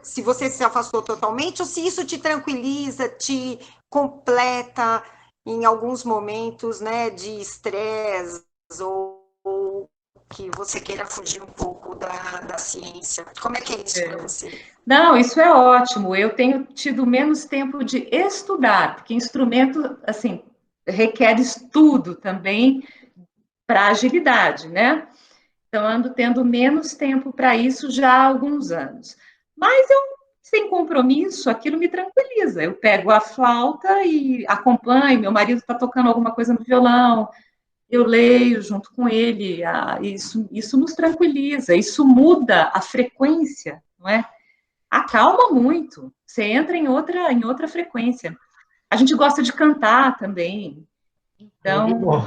se você se afastou totalmente, ou se isso te tranquiliza, te completa em alguns momentos, né, de estresse, ou que você queira fugir um pouco da ciência. Como é que é isso para você? Não, isso é ótimo. Eu tenho tido menos tempo de estudar, porque instrumento, assim, requer estudo também para agilidade, né? Então, ando tendo menos tempo para isso já há alguns anos. Mas eu, sem compromisso, aquilo me tranquiliza. Eu pego a flauta e acompanho, meu marido está tocando alguma coisa no violão, eu leio junto com ele, isso nos tranquiliza, isso muda a frequência, não é? Acalma muito, você entra em outra frequência. A gente gosta de cantar também, então,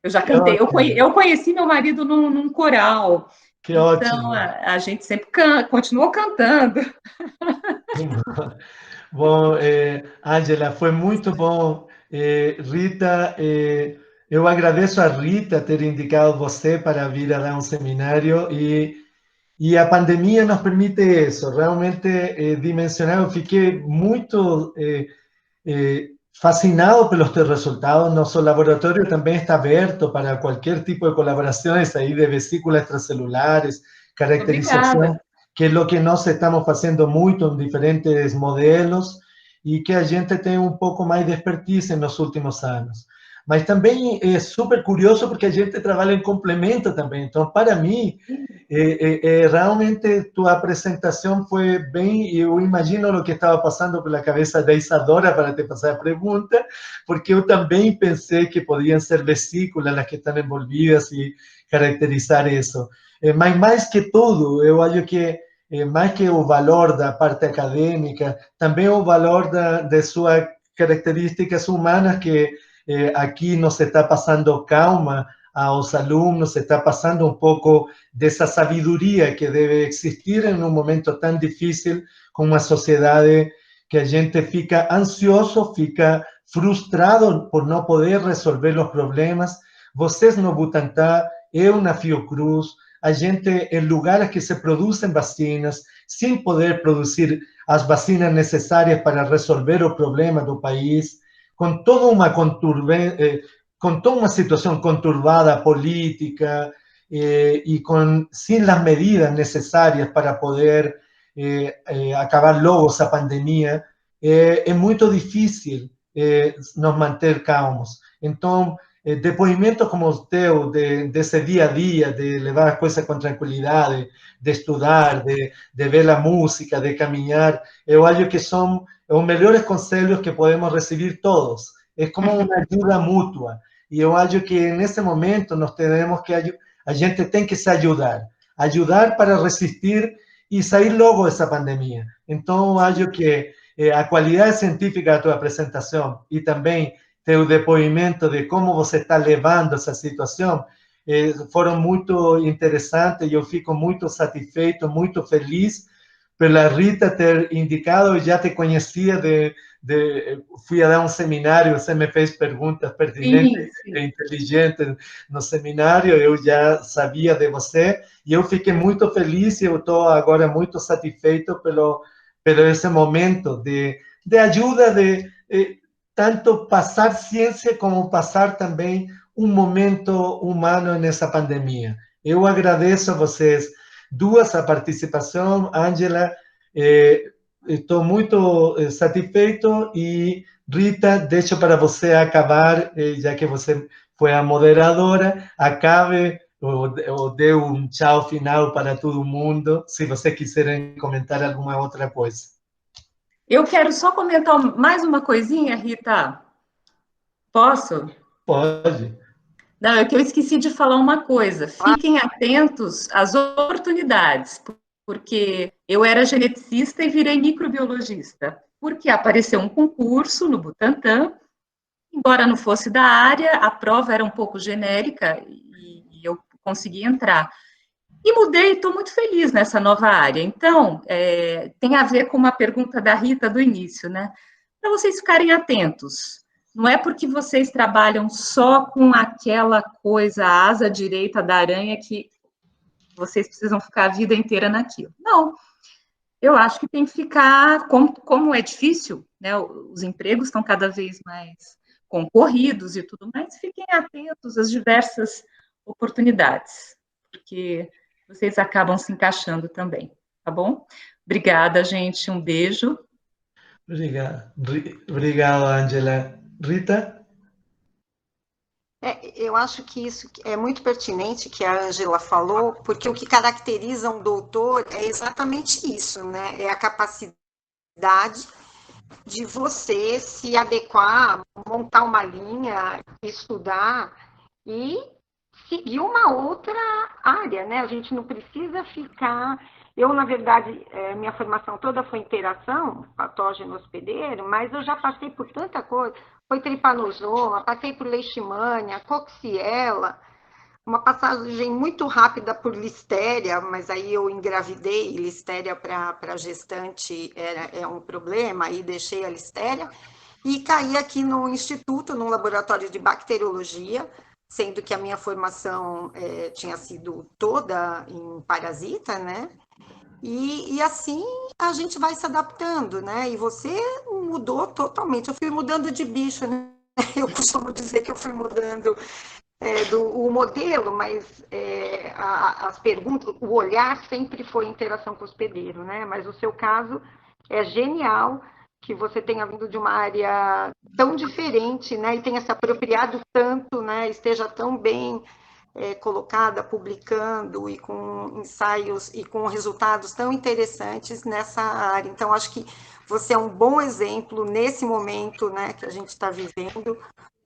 eu já cantei, eu conheci meu marido num coral, Que então ótimo. a gente sempre continuou cantando. Bom, Ângela, foi muito bom. Rita, eu agradeço a Rita ter indicado você para vir a dar um seminário e a pandemia nos permite isso, realmente dimensionar. Eu fiquei muito fascinado pelos teus resultados. Nosso laboratório também está aberto para qualquer tipo de colaborações aí de vesículas extracelulares, caracterização, Obrigada. que é o que nós estamos fazendo muito em diferentes modelos e que a gente tem um pouco mais de expertise nos últimos anos. Mas também é super curioso porque a gente trabalha em complemento também. Então, para mim, realmente tua apresentação foi bem, eu imagino o que estava passando pela cabeça da Isadora para te fazer a pergunta, porque eu também pensei que podiam ser vesículas as que estão envolvidas e caracterizar isso. Mas mais que tudo, eu acho que mais que o valor da parte acadêmica, também o valor de suas características humanas que aqui nos está passando calma aos alunos, está passando um pouco dessa sabedoria que deve existir em um momento tão difícil com uma sociedade que a gente fica ansioso, fica frustrado por não poder resolver os problemas. Vocês no Butantan, eu na Fiocruz, a gente em lugares que se produzem vacinas, sem poder produzir as vacinas necessárias para resolver o problema do país, com toda uma situação conturbada política e sem as medidas necessárias para poder acabar logo essa pandemia, é muito difícil nos manter calmos. Então, depoimentos como o teu, desse dia a dia, de levar as coisas com tranquilidade, de estudar, de ver a música, de caminhar, eu acho que são os melhores conselhos que podemos receber todos. É como uma ajuda mútua. E eu acho que nesse momento nós temos que a gente tem que se ajudar para resistir e sair logo dessa pandemia. Então, eu acho que a qualidade científica da tua apresentação e também teu depoimento de como você está levando essa situação foram muito interessantes e eu fico muito satisfeito, muito feliz pela Rita ter indicado. Eu já te conhecia fui a dar um seminário, você me fez perguntas pertinentes e inteligentes no seminário, eu já sabia de você e eu fiquei muito feliz e eu estou agora muito satisfeito pelo esse momento de ajuda, de tanto passar ciência como passar também um momento humano nessa pandemia. Eu agradeço a vocês duas a participação, Ângela, estou muito satisfeito e Rita, deixo para você acabar, já que você foi a moderadora, acabe ou dê um tchau final para todo mundo, se você quiserem comentar alguma outra coisa. Eu quero só comentar mais uma coisinha, Rita. Posso? Pode. Não, é que eu esqueci de falar uma coisa. Fiquem atentos às oportunidades, porque eu era geneticista e virei microbiologista, porque apareceu um concurso no Butantan, embora não fosse da área, a prova era um pouco genérica e eu consegui entrar. E mudei, estou muito feliz nessa nova área. Então, tem a ver com uma pergunta da Rita do início, né? Para vocês ficarem atentos. Não é porque vocês trabalham só com aquela coisa, a asa direita da aranha, que vocês precisam ficar a vida inteira naquilo. Não. Eu acho que tem que ficar, como é difícil, né? Os empregos estão cada vez mais concorridos e tudo mais, fiquem atentos às diversas oportunidades, porque vocês acabam se encaixando também, tá bom? Obrigada, gente, um beijo. Obrigado, Ângela. Rita? Eu acho que isso é muito pertinente que a Ângela falou, porque o que caracteriza um doutor é exatamente isso, né? É a capacidade de você se adequar, montar uma linha, estudar e seguir uma outra área, né? A gente não precisa ficar... Eu, na verdade, minha formação toda foi interação, patógeno hospedeiro, mas eu já passei por tanta coisa. Foi tripanosoma, passei por leishmania, coxiela, uma passagem muito rápida por listéria, mas aí eu engravidei, listéria para gestante é um problema, aí deixei a listéria, e caí aqui no instituto, num laboratório de bacteriologia, sendo que a minha formação tinha sido toda em parasita, né? E assim a gente vai se adaptando, né? E você mudou totalmente. Eu fui mudando de bicho, né? Eu costumo dizer que eu fui mudando o modelo, mas as perguntas, o olhar sempre foi interação com o hospedeiro, né? Mas o seu caso é genial que você tenha vindo de uma área tão diferente, né? E tenha se apropriado tanto, né? Esteja tão bem colocada, publicando e com ensaios e com resultados tão interessantes nessa área. Então, acho que você é um bom exemplo nesse momento, né, que a gente está vivendo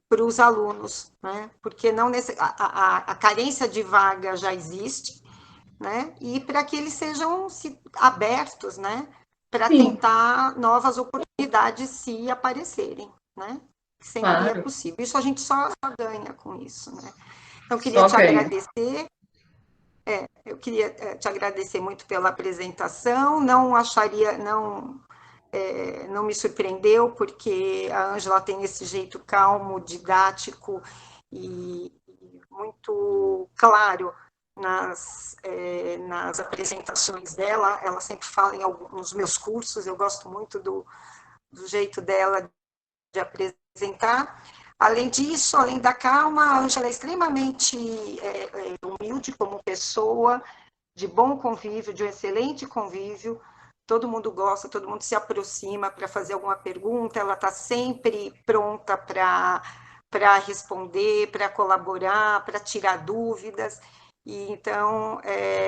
para os alunos, né? Porque não a carência de vaga já existe, né? E para que eles sejam abertos, né? Para tentar novas oportunidades se aparecerem, né? Sempre é possível. Isso a gente só ganha com isso, né? Então, eu queria te agradecer. Eu queria te agradecer muito pela apresentação. Não me surpreendeu, porque a Ângela tem esse jeito calmo, didático e muito claro nas apresentações dela. Ela sempre fala nos meus cursos, eu gosto muito do jeito dela de apresentar. Além disso, além da calma, a Ângela é extremamente humilde como pessoa, de bom convívio, de um excelente convívio. Todo mundo gosta, todo mundo se aproxima para fazer alguma pergunta, ela está sempre pronta para responder, para colaborar, para tirar dúvidas. E, então,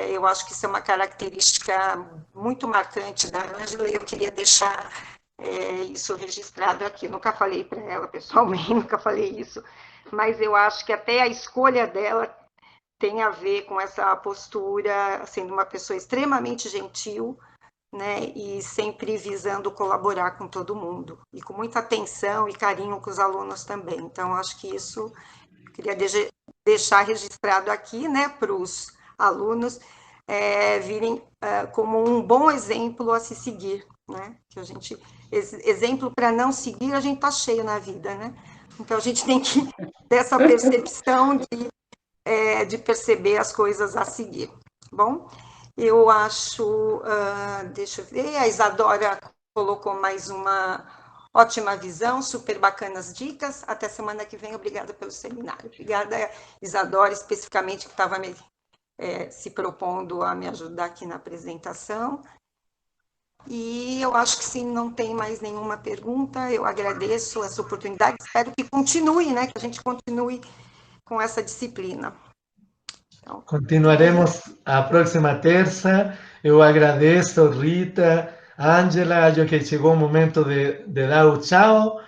eu acho que isso é uma característica muito marcante da Ângela, e eu queria deixar isso registrado aqui. Nunca falei para ela pessoalmente, nunca falei isso, mas eu acho que até a escolha dela tem a ver com essa postura, sendo uma pessoa extremamente gentil, né, e sempre visando colaborar com todo mundo, e com muita atenção e carinho com os alunos também. Então, acho que isso eu queria deixar registrado aqui, né, para os alunos virem como um bom exemplo a se seguir, né, que a gente, exemplo para não seguir, a gente está cheio na vida, né, então a gente tem que ter essa percepção de perceber as coisas a seguir. Bom, eu acho, deixa eu ver, a Isadora colocou mais uma ótima visão, super bacanas dicas. Até semana que vem, obrigada pelo seminário. Obrigada, Isadora, especificamente, que estava se propondo a me ajudar aqui na apresentação. E eu acho que, se não tem mais nenhuma pergunta, eu agradeço essa oportunidade, espero que continue, né, que a gente continue com essa disciplina. Então, continuaremos a próxima terça. Eu agradeço, Rita, Ângela, acho que chegou o momento de dar o tchau.